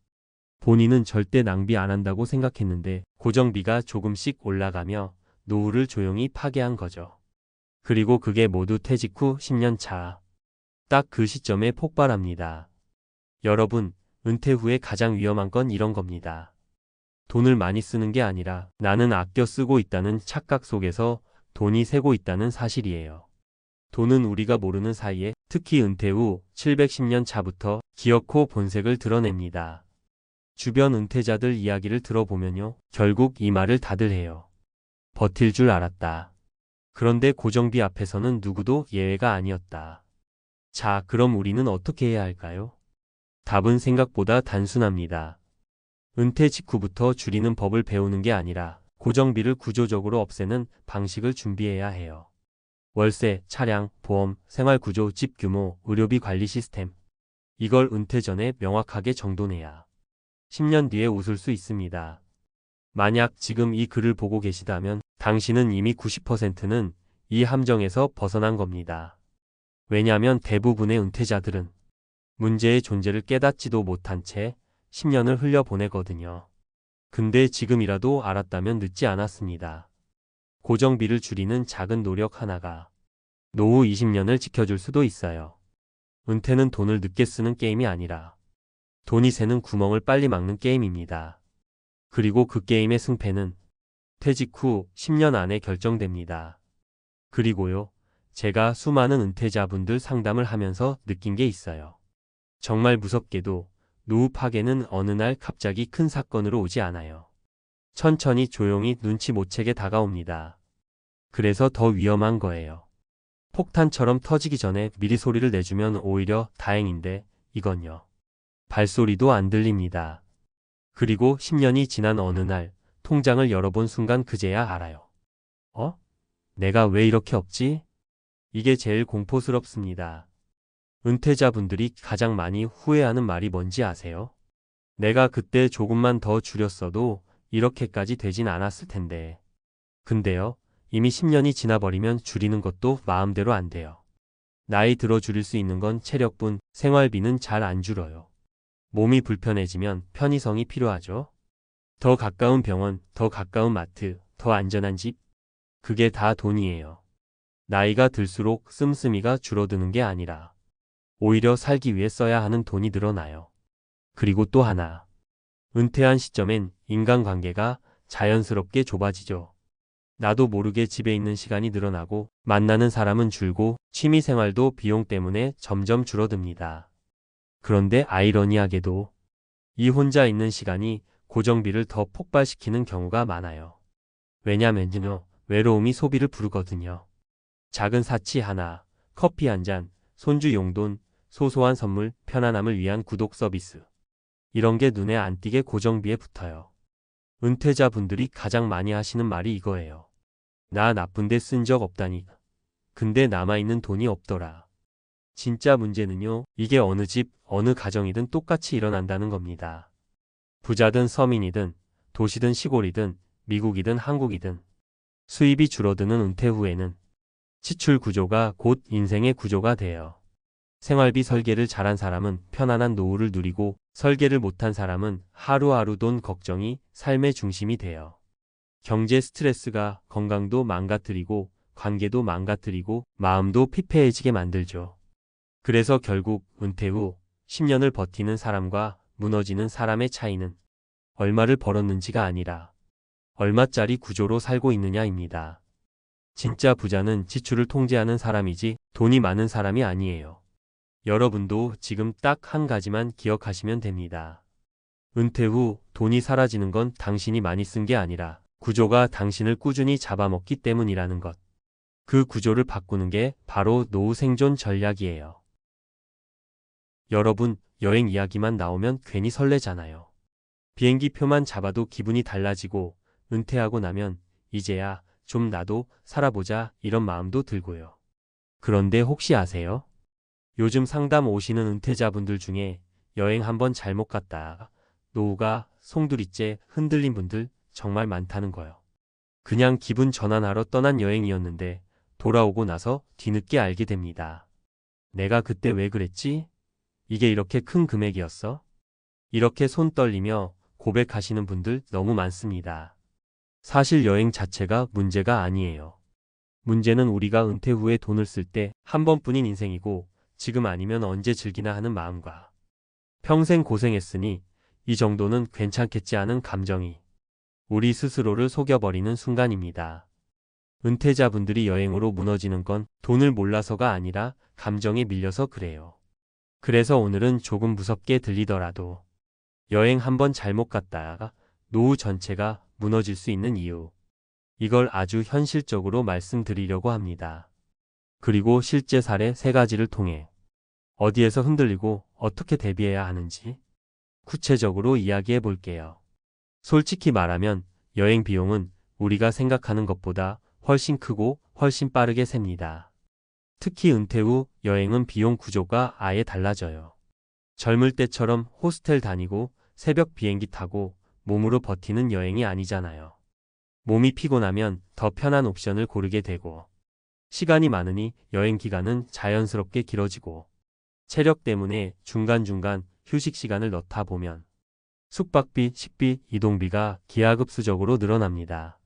본인은 절대 낭비 안 한다고 생각했는데 고정비가 조금씩 올라가며 노후를 조용히 파괴한 거죠. 그리고 그게 모두 퇴직 후 10년 차. 딱 그 시점에 폭발합니다. 여러분, 은퇴 후에 가장 위험한 건 이런 겁니다. 돈을 많이 쓰는 게 아니라 나는 아껴 쓰고 있다는 착각 속에서 돈이 새고 있다는 사실이에요. 돈은 우리가 모르는 사이에 특히 은퇴 후 710년 차부터 기어코 본색을 드러냅니다. 주변 은퇴자들 이야기를 들어보면요. 결국 이 말을 다들 해요. 버틸 줄 알았다. 그런데 고정비 앞에서는 누구도 예외가 아니었다. 자, 그럼 우리는 어떻게 해야 할까요? 답은 생각보다 단순합니다. 은퇴 직후부터 줄이는 법을 배우는 게 아니라 고정비를 구조적으로 없애는 방식을 준비해야 해요. 월세, 차량, 보험, 생활구조, 집 규모, 의료비 관리 시스템. 이걸 은퇴 전에 명확하게 정돈해야 10년 뒤에 웃을 수 있습니다. 만약 지금 이 글을 보고 계시다면 당신은 이미 90%는 이 함정에서 벗어난 겁니다. 왜냐하면 대부분의 은퇴자들은 문제의 존재를 깨닫지도 못한 채 10년을 흘려보내거든요. 근데 지금이라도 알았다면 늦지 않았습니다. 고정비를 줄이는 작은 노력 하나가 노후 20년을 지켜줄 수도 있어요. 은퇴는 돈을 늦게 쓰는 게임이 아니라 돈이 새는 구멍을 빨리 막는 게임입니다. 그리고 그 게임의 승패는 퇴직 후 10년 안에 결정됩니다. 그리고요, 제가 수많은 은퇴자분들 상담을 하면서 느낀 게 있어요. 정말 무섭게도 노후 파괴는 어느 날 갑자기 큰 사건으로 오지 않아요. 천천히 조용히 눈치 못 채게 다가옵니다. 그래서 더 위험한 거예요. 폭탄처럼 터지기 전에 미리 소리를 내주면 오히려 다행인데 이건요. 발소리도 안 들립니다. 그리고 10년이 지난 어느 날 통장을 열어본 순간 그제야 알아요. 내가 왜 이렇게 없지? 이게 제일 공포스럽습니다. 은퇴자분들이 가장 많이 후회하는 말이 뭔지 아세요? 내가 그때 조금만 더 줄였어도 이렇게까지 되진 않았을 텐데. 근데요, 이미 10년이 지나버리면 줄이는 것도 마음대로 안 돼요. 나이 들어 줄일 수 있는 건 체력뿐, 생활비는 잘 안 줄어요. 몸이 불편해지면 편의성이 필요하죠. 더 가까운 병원, 더 가까운 마트, 더 안전한 집. 그게 다 돈이에요. 나이가 들수록 씀씀이가 줄어드는 게 아니라 오히려 살기 위해 써야 하는 돈이 늘어나요. 그리고 또 하나. 은퇴한 시점엔 인간관계가 자연스럽게 좁아지죠. 나도 모르게 집에 있는 시간이 늘어나고 만나는 사람은 줄고 취미생활도 비용 때문에 점점 줄어듭니다. 그런데 아이러니하게도 이 혼자 있는 시간이 고정비를 더 폭발시키는 경우가 많아요. 왜냐면요, 외로움이 소비를 부르거든요. 작은 사치 하나, 커피 한 잔, 손주 용돈, 소소한 선물, 편안함을 위한 구독 서비스. 이런 게 눈에 안 띄게 고정비에 붙어요. 은퇴자분들이 가장 많이 하시는 말이 이거예요. 나 나쁜데 쓴 적 없다니. 근데 남아있는 돈이 없더라. 진짜 문제는요, 이게 어느 집, 어느 가정이든 똑같이 일어난다는 겁니다. 부자든 서민이든, 도시든 시골이든, 미국이든 한국이든, 수입이 줄어드는 은퇴 후에는 지출 구조가 곧 인생의 구조가 돼요. 생활비 설계를 잘한 사람은 편안한 노후를 누리고 설계를 못한 사람은 하루하루 돈 걱정이 삶의 중심이 돼요. 경제 스트레스가 건강도 망가뜨리고 관계도 망가뜨리고 마음도 피폐해지게 만들죠. 그래서 결국 은퇴 후 10년을 버티는 사람과 무너지는 사람의 차이는 얼마를 벌었는지가 아니라 얼마짜리 구조로 살고 있느냐입니다. 진짜 부자는 지출을 통제하는 사람이지 돈이 많은 사람이 아니에요. 여러분도 지금 딱 한 가지만 기억하시면 됩니다. 은퇴 후 돈이 사라지는 건 당신이 많이 쓴 게 아니라 구조가 당신을 꾸준히 잡아먹기 때문이라는 것. 그 구조를 바꾸는 게 바로 노후 생존 전략이에요. 여러분, 여행 이야기만 나오면 괜히 설레잖아요. 비행기 표만 잡아도 기분이 달라지고 은퇴하고 나면 이제야 좀 나도 살아보자 이런 마음도 들고요. 그런데 혹시 아세요? 요즘 상담 오시는 은퇴자분들 중에 여행 한번 잘못 갔다 노후가 송두리째 흔들린 분들 정말 많다는 거요. 그냥 기분 전환하러 떠난 여행이었는데 돌아오고 나서 뒤늦게 알게 됩니다. 내가 그때 왜 그랬지? 이게 이렇게 큰 금액이었어? 이렇게 손 떨리며 고백하시는 분들 너무 많습니다. 사실 여행 자체가 문제가 아니에요. 문제는 우리가 은퇴 후에 돈을 쓸 때 한 번뿐인 인생이고 지금 아니면 언제 즐기나 하는 마음과 평생 고생했으니 이 정도는 괜찮겠지 하는 감정이 우리 스스로를 속여버리는 순간입니다. 은퇴자분들이 여행으로 무너지는 건 돈을 몰라서가 아니라 감정에 밀려서 그래요. 그래서 오늘은 조금 무섭게 들리더라도 여행 한번 잘못 갔다가 노후 전체가 무너질 수 있는 이유. 이걸 아주 현실적으로 말씀드리려고 합니다. 그리고 실제 사례 3가지를 통해 어디에서 흔들리고 어떻게 대비해야 하는지 구체적으로 이야기해 볼게요. 솔직히 말하면 여행 비용은 우리가 생각하는 것보다 훨씬 크고 훨씬 빠르게 셉니다. 특히 은퇴 후 여행은 비용 구조가 아예 달라져요. 젊을 때처럼 호스텔 다니고 새벽 비행기 타고 몸으로 버티는 여행이 아니잖아요. 몸이 피곤하면 더 편한 옵션을 고르게 되고 시간이 많으니 여행 기간은 자연스럽게 길어지고 체력 때문에 중간중간 휴식 시간을 넣다 보면 숙박비, 식비, 이동비가 기하급수적으로 늘어납니다.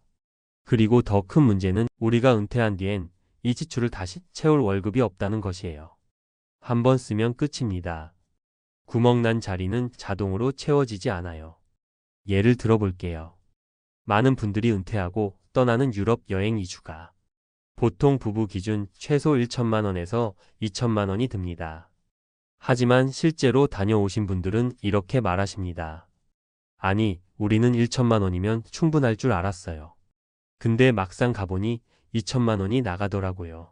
그리고 더 큰 문제는 우리가 은퇴한 뒤엔 이 지출을 다시 채울 월급이 없다는 것이에요. 한번 쓰면 끝입니다. 구멍난 자리는 자동으로 채워지지 않아요. 예를 들어 볼게요. 많은 분들이 은퇴하고 떠나는 유럽 여행 2주가 보통 부부 기준 최소 1천만 원에서 2천만 원이 듭니다. 하지만 실제로 다녀오신 분들은 이렇게 말하십니다. 아니, 우리는 1천만 원이면 충분할 줄 알았어요. 근데 막상 가보니 2천만 원이 나가더라고요.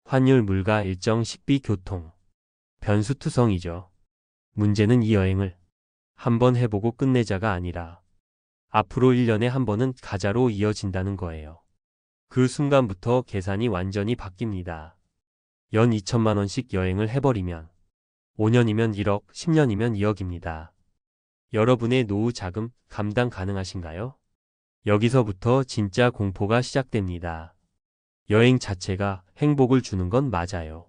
환율, 물가, 일정, 식비, 교통. 변수투성이죠. 문제는 이 여행을 한번 해보고 끝내자가 아니라 앞으로 1년에 한 번은 가자로 이어진다는 거예요. 그 순간부터 계산이 완전히 바뀝니다. 연 2천만 원씩 여행을 해버리면 5년이면 1억, 10년이면 2억입니다. 여러분의 노후 자금 감당 가능하신가요? 여기서부터 진짜 공포가 시작됩니다. 여행 자체가 행복을 주는 건 맞아요.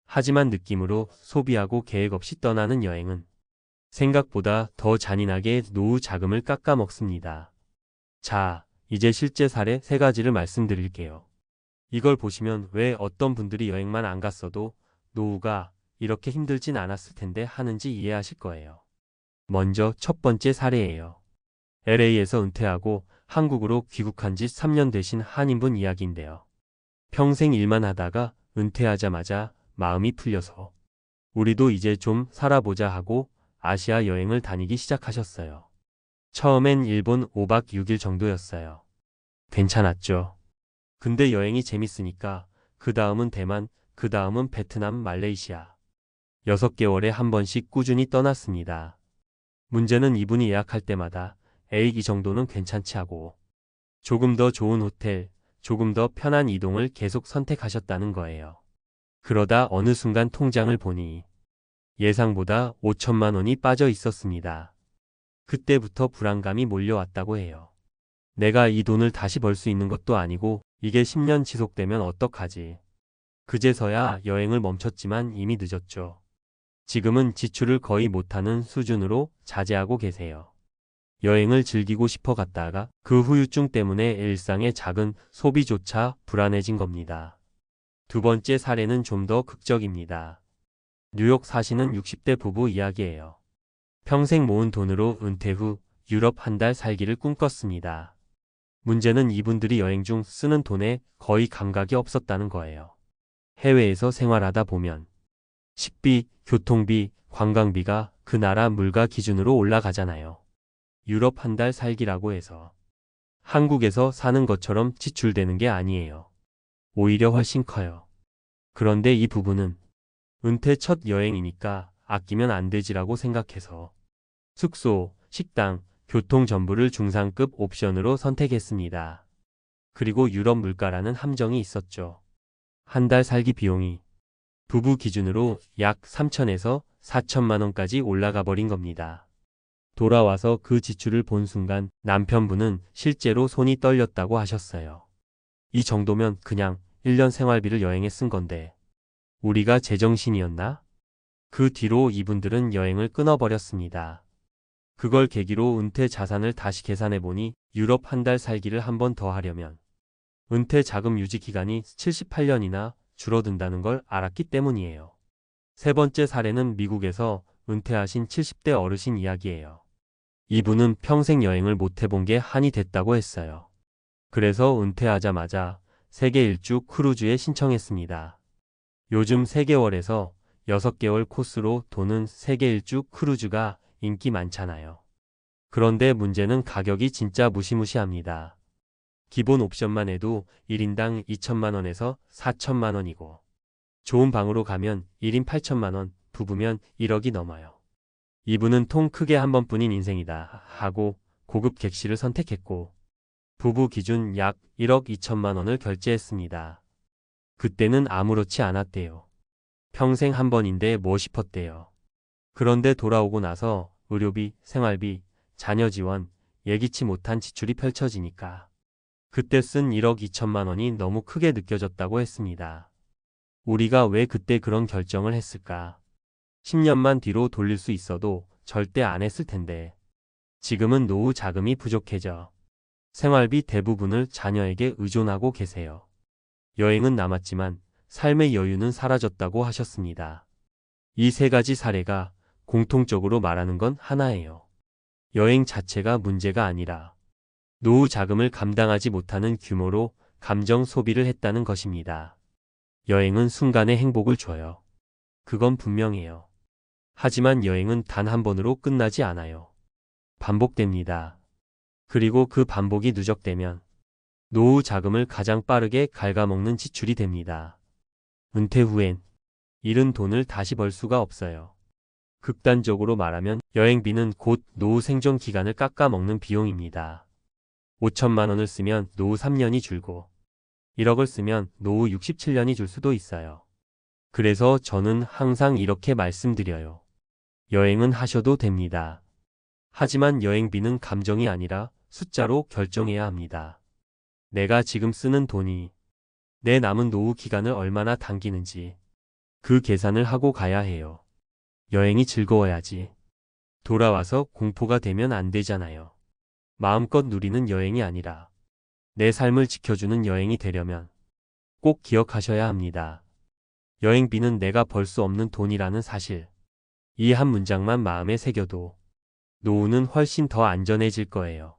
하지만 느낌으로 소비하고 계획 없이 떠나는 여행은 생각보다 더 잔인하게 노후 자금을 깎아먹습니다. 자, 이제 실제 사례 3가지를 말씀드릴게요. 이걸 보시면 왜 어떤 분들이 여행만 안 갔어도 노후가 이렇게 힘들진 않았을 텐데 하는지 이해하실 거예요. 먼저 첫 번째 사례예요. LA에서 은퇴하고 한국으로 귀국한 지 3년 되신 한인분 이야기인데요. 평생 일만 하다가 은퇴하자마자 마음이 풀려서 우리도 이제 좀 살아보자 하고 아시아 여행을 다니기 시작하셨어요. 처음엔 일본 5박 6일 정도였어요. 괜찮았죠. 근데 여행이 재밌으니까 그 다음은 대만, 그 다음은 베트남, 말레이시아. 6개월에 한 번씩 꾸준히 떠났습니다. 문제는 이분이 예약할 때마다 에이 이 정도는 괜찮지 하고 조금 더 좋은 호텔, 조금 더 편한 이동을 계속 선택하셨다는 거예요. 그러다 어느 순간 통장을 보니 예상보다 5천만 원이 빠져 있었습니다. 그때부터 불안감이 몰려왔다고 해요. 내가 이 돈을 다시 벌 수 있는 것도 아니고 이게 10년 지속되면 어떡하지? 그제서야 여행을 멈췄지만 이미 늦었죠. 지금은 지출을 거의 못하는 수준으로 자제하고 계세요. 여행을 즐기고 싶어 갔다가 그 후유증 때문에 일상의 작은 소비조차 불안해진 겁니다. 두 번째 사례는 좀 더 극적입니다. 뉴욕 사시는 60대 부부 이야기예요. 평생 모은 돈으로 은퇴 후 유럽 한 달 살기를 꿈꿨습니다. 문제는 이분들이 여행 중 쓰는 돈에 거의 감각이 없었다는 거예요. 해외에서 생활하다 보면 식비, 교통비, 관광비가 그 나라 물가 기준으로 올라가잖아요. 유럽 한 달 살기라고 해서 한국에서 사는 것처럼 지출되는 게 아니에요. 오히려 훨씬 커요. 그런데 이 부부는 은퇴 첫 여행이니까 아끼면 안 되지라고 생각해서 숙소, 식당, 교통 전부를 중상급 옵션으로 선택했습니다. 그리고 유럽 물가라는 함정이 있었죠. 한 달 살기 비용이 부부 기준으로 약 3천에서 4천만 원까지 올라가 버린 겁니다. 돌아와서 그 지출을 본 순간 남편분은 실제로 손이 떨렸다고 하셨어요. 이 정도면 그냥 1년 생활비를 여행에 쓴 건데 우리가 제정신이었나? 그 뒤로 이분들은 여행을 끊어버렸습니다. 그걸 계기로 은퇴 자산을 다시 계산해보니 유럽 한 달 살기를 한 번 더 하려면 은퇴 자금 유지 기간이 78년이나 줄어든다는 걸 알았기 때문이에요. 세 번째 사례는 미국에서 은퇴하신 70대 어르신 이야기예요. 이분은 평생 여행을 못 해본 게 한이 됐다고 했어요. 그래서 은퇴하자마자 세계 일주 크루즈에 신청했습니다. 요즘 3개월에서 6개월 코스로 도는 세계 일주 크루즈가 인기 많잖아요. 그런데 문제는 가격이 진짜 무시무시합니다. 기본 옵션만 해도 1인당 2천만 원에서 4천만 원이고 좋은 방으로 가면 1인 8천만 원, 부부면 1억이 넘어요. 이분은 통 크게 한 번뿐인 인생이다 하고 고급 객실을 선택했고 부부 기준 약 1억 2천만 원을 결제했습니다. 그때는 아무렇지 않았대요. 평생 한 번인데 뭐 싶었대요. 그런데 돌아오고 나서 의료비, 생활비, 자녀 지원, 예기치 못한 지출이 펼쳐지니까 그때 쓴 1억 2천만 원이 너무 크게 느껴졌다고 했습니다. 우리가 왜 그때 그런 결정을 했을까? 10년만 뒤로 돌릴 수 있어도 절대 안 했을 텐데. 지금은 노후 자금이 부족해져 생활비 대부분을 자녀에게 의존하고 계세요. 여행은 남았지만 삶의 여유는 사라졌다고 하셨습니다. 이 세 가지 사례가 공통적으로 말하는 건 하나예요. 여행 자체가 문제가 아니라 노후 자금을 감당하지 못하는 규모로 감정 소비를 했다는 것입니다. 여행은 순간의 행복을 줘요. 그건 분명해요. 하지만 여행은 단 한 번으로 끝나지 않아요. 반복됩니다. 그리고 그 반복이 누적되면 노후 자금을 가장 빠르게 갉아먹는 지출이 됩니다. 은퇴 후엔 잃은 돈을 다시 벌 수가 없어요. 극단적으로 말하면 여행비는 곧 노후 생존 기간을 깎아먹는 비용입니다. 5천만 원을 쓰면 노후 3년이 줄고 1억을 쓰면 노후 67년이 줄 수도 있어요. 그래서 저는 항상 이렇게 말씀드려요. 여행은 하셔도 됩니다. 하지만 여행비는 감정이 아니라 숫자로 결정해야 합니다. 내가 지금 쓰는 돈이 내 남은 노후 기간을 얼마나 당기는지 그 계산을 하고 가야 해요. 여행이 즐거워야지. 돌아와서 공포가 되면 안 되잖아요. 마음껏 누리는 여행이 아니라 내 삶을 지켜주는 여행이 되려면 꼭 기억하셔야 합니다. 여행비는 내가 벌 수 없는 돈이라는 사실. 이 한 문장만 마음에 새겨도 노후는 훨씬 더 안전해질 거예요.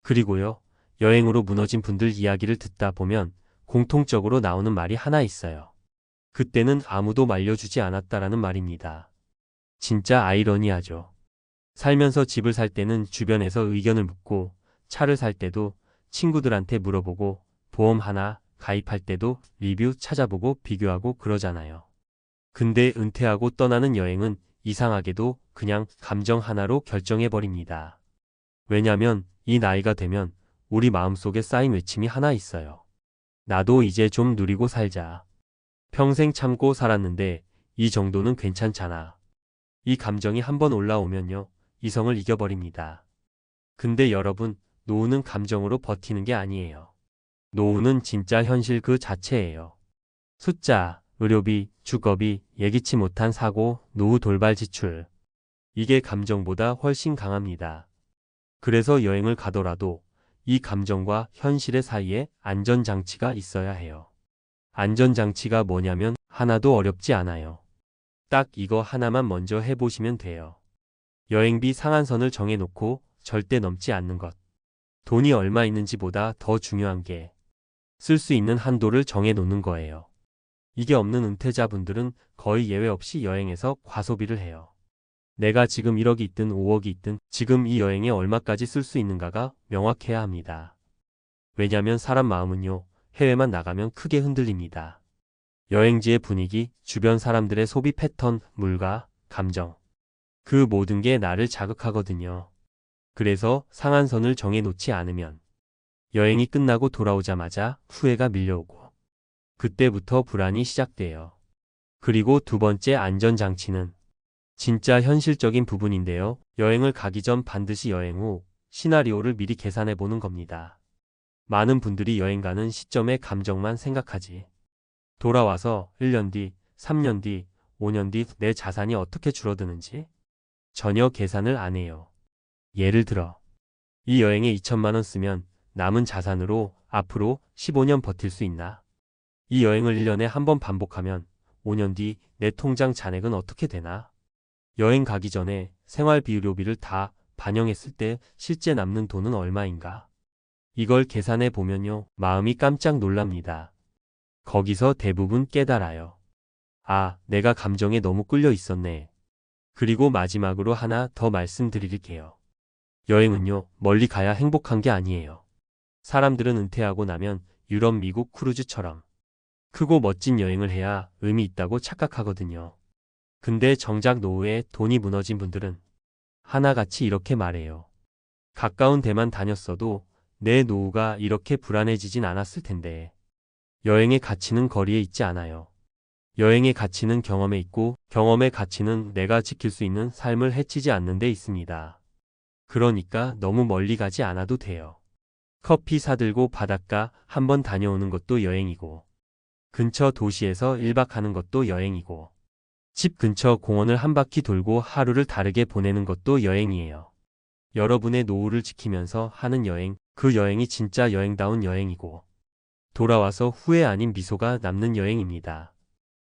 그리고요, 여행으로 무너진 분들 이야기를 듣다 보면 공통적으로 나오는 말이 하나 있어요. 그때는 아무도 말려주지 않았다라는 말입니다. 진짜 아이러니하죠. 살면서 집을 살 때는 주변에서 의견을 묻고, 차를 살 때도 친구들한테 물어보고, 보험 하나 가입할 때도 리뷰 찾아보고 비교하고 그러잖아요. 근데 은퇴하고 떠나는 여행은 이상하게도 그냥 감정 하나로 결정해버립니다. 왜냐면 이 나이가 되면 우리 마음속에 쌓인 외침이 하나 있어요. 나도 이제 좀 누리고 살자. 평생 참고 살았는데 이 정도는 괜찮잖아. 이 감정이 한번 올라오면요, 이성을 이겨버립니다. 근데 여러분, 노후는 감정으로 버티는 게 아니에요. 노후는 진짜 현실 그 자체예요. 숫자, 의료비, 주거비, 예기치 못한 사고, 노후 돌발 지출. 이게 감정보다 훨씬 강합니다. 그래서 여행을 가더라도 이 감정과 현실의 사이에 안전장치가 있어야 해요. 안전장치가 뭐냐면 하나도 어렵지 않아요. 딱 이거 하나만 먼저 해보시면 돼요. 여행비 상한선을 정해놓고 절대 넘지 않는 것. 돈이 얼마 있는지보다 더 중요한 게 쓸 수 있는 한도를 정해놓는 거예요. 이게 없는 은퇴자분들은 거의 예외 없이 여행에서 과소비를 해요. 내가 지금 1억이 있든 5억이 있든 지금 이 여행에 얼마까지 쓸 수 있는가가 명확해야 합니다. 왜냐면 사람 마음은요, 해외만 나가면 크게 흔들립니다. 여행지의 분위기, 주변 사람들의 소비 패턴, 물가, 감정. 그 모든 게 나를 자극하거든요. 그래서 상한선을 정해놓지 않으면 여행이 끝나고 돌아오자마자 후회가 밀려오고 그때부터 불안이 시작돼요. 그리고 두 번째 안전장치는 진짜 현실적인 부분인데요. 여행을 가기 전 반드시 여행 후 시나리오를 미리 계산해 보는 겁니다. 많은 분들이 여행 가는 시점의 감정만 생각하지. 돌아와서 1년 뒤, 3년 뒤, 5년 뒤 내 자산이 어떻게 줄어드는지 전혀 계산을 안 해요. 예를 들어, 이 여행에 2천만 원 쓰면 남은 자산으로 앞으로 15년 버틸 수 있나? 이 여행을 1년에 한 번 반복하면 5년 뒤 내 통장 잔액은 어떻게 되나? 여행 가기 전에 생활비료비를 다 반영했을 때 실제 남는 돈은 얼마인가? 이걸 계산해 보면요, 마음이 깜짝 놀랍니다. 거기서 대부분 깨달아요. 아, 내가 감정에 너무 끌려 있었네. 그리고 마지막으로 하나 더 말씀드릴게요. 여행은요, 멀리 가야 행복한 게 아니에요. 사람들은 은퇴하고 나면 유럽, 미국 크루즈처럼 크고 멋진 여행을 해야 의미 있다고 착각하거든요. 근데 정작 노후에 돈이 무너진 분들은 하나같이 이렇게 말해요. 가까운 데만 다녔어도 내 노후가 이렇게 불안해지진 않았을 텐데. 여행의 가치는 거리에 있지 않아요. 여행의 가치는 경험에 있고 경험의 가치는 내가 지킬 수 있는 삶을 해치지 않는 데 있습니다. 그러니까 너무 멀리 가지 않아도 돼요. 커피 사들고 바닷가 한번 다녀오는 것도 여행이고 근처 도시에서 1박 하는 것도 여행이고 집 근처 공원을 한 바퀴 돌고 하루를 다르게 보내는 것도 여행이에요. 여러분의 노후를 지키면서 하는 여행, 그 여행이 진짜 여행다운 여행이고 돌아와서 후회 아닌 미소가 남는 여행입니다.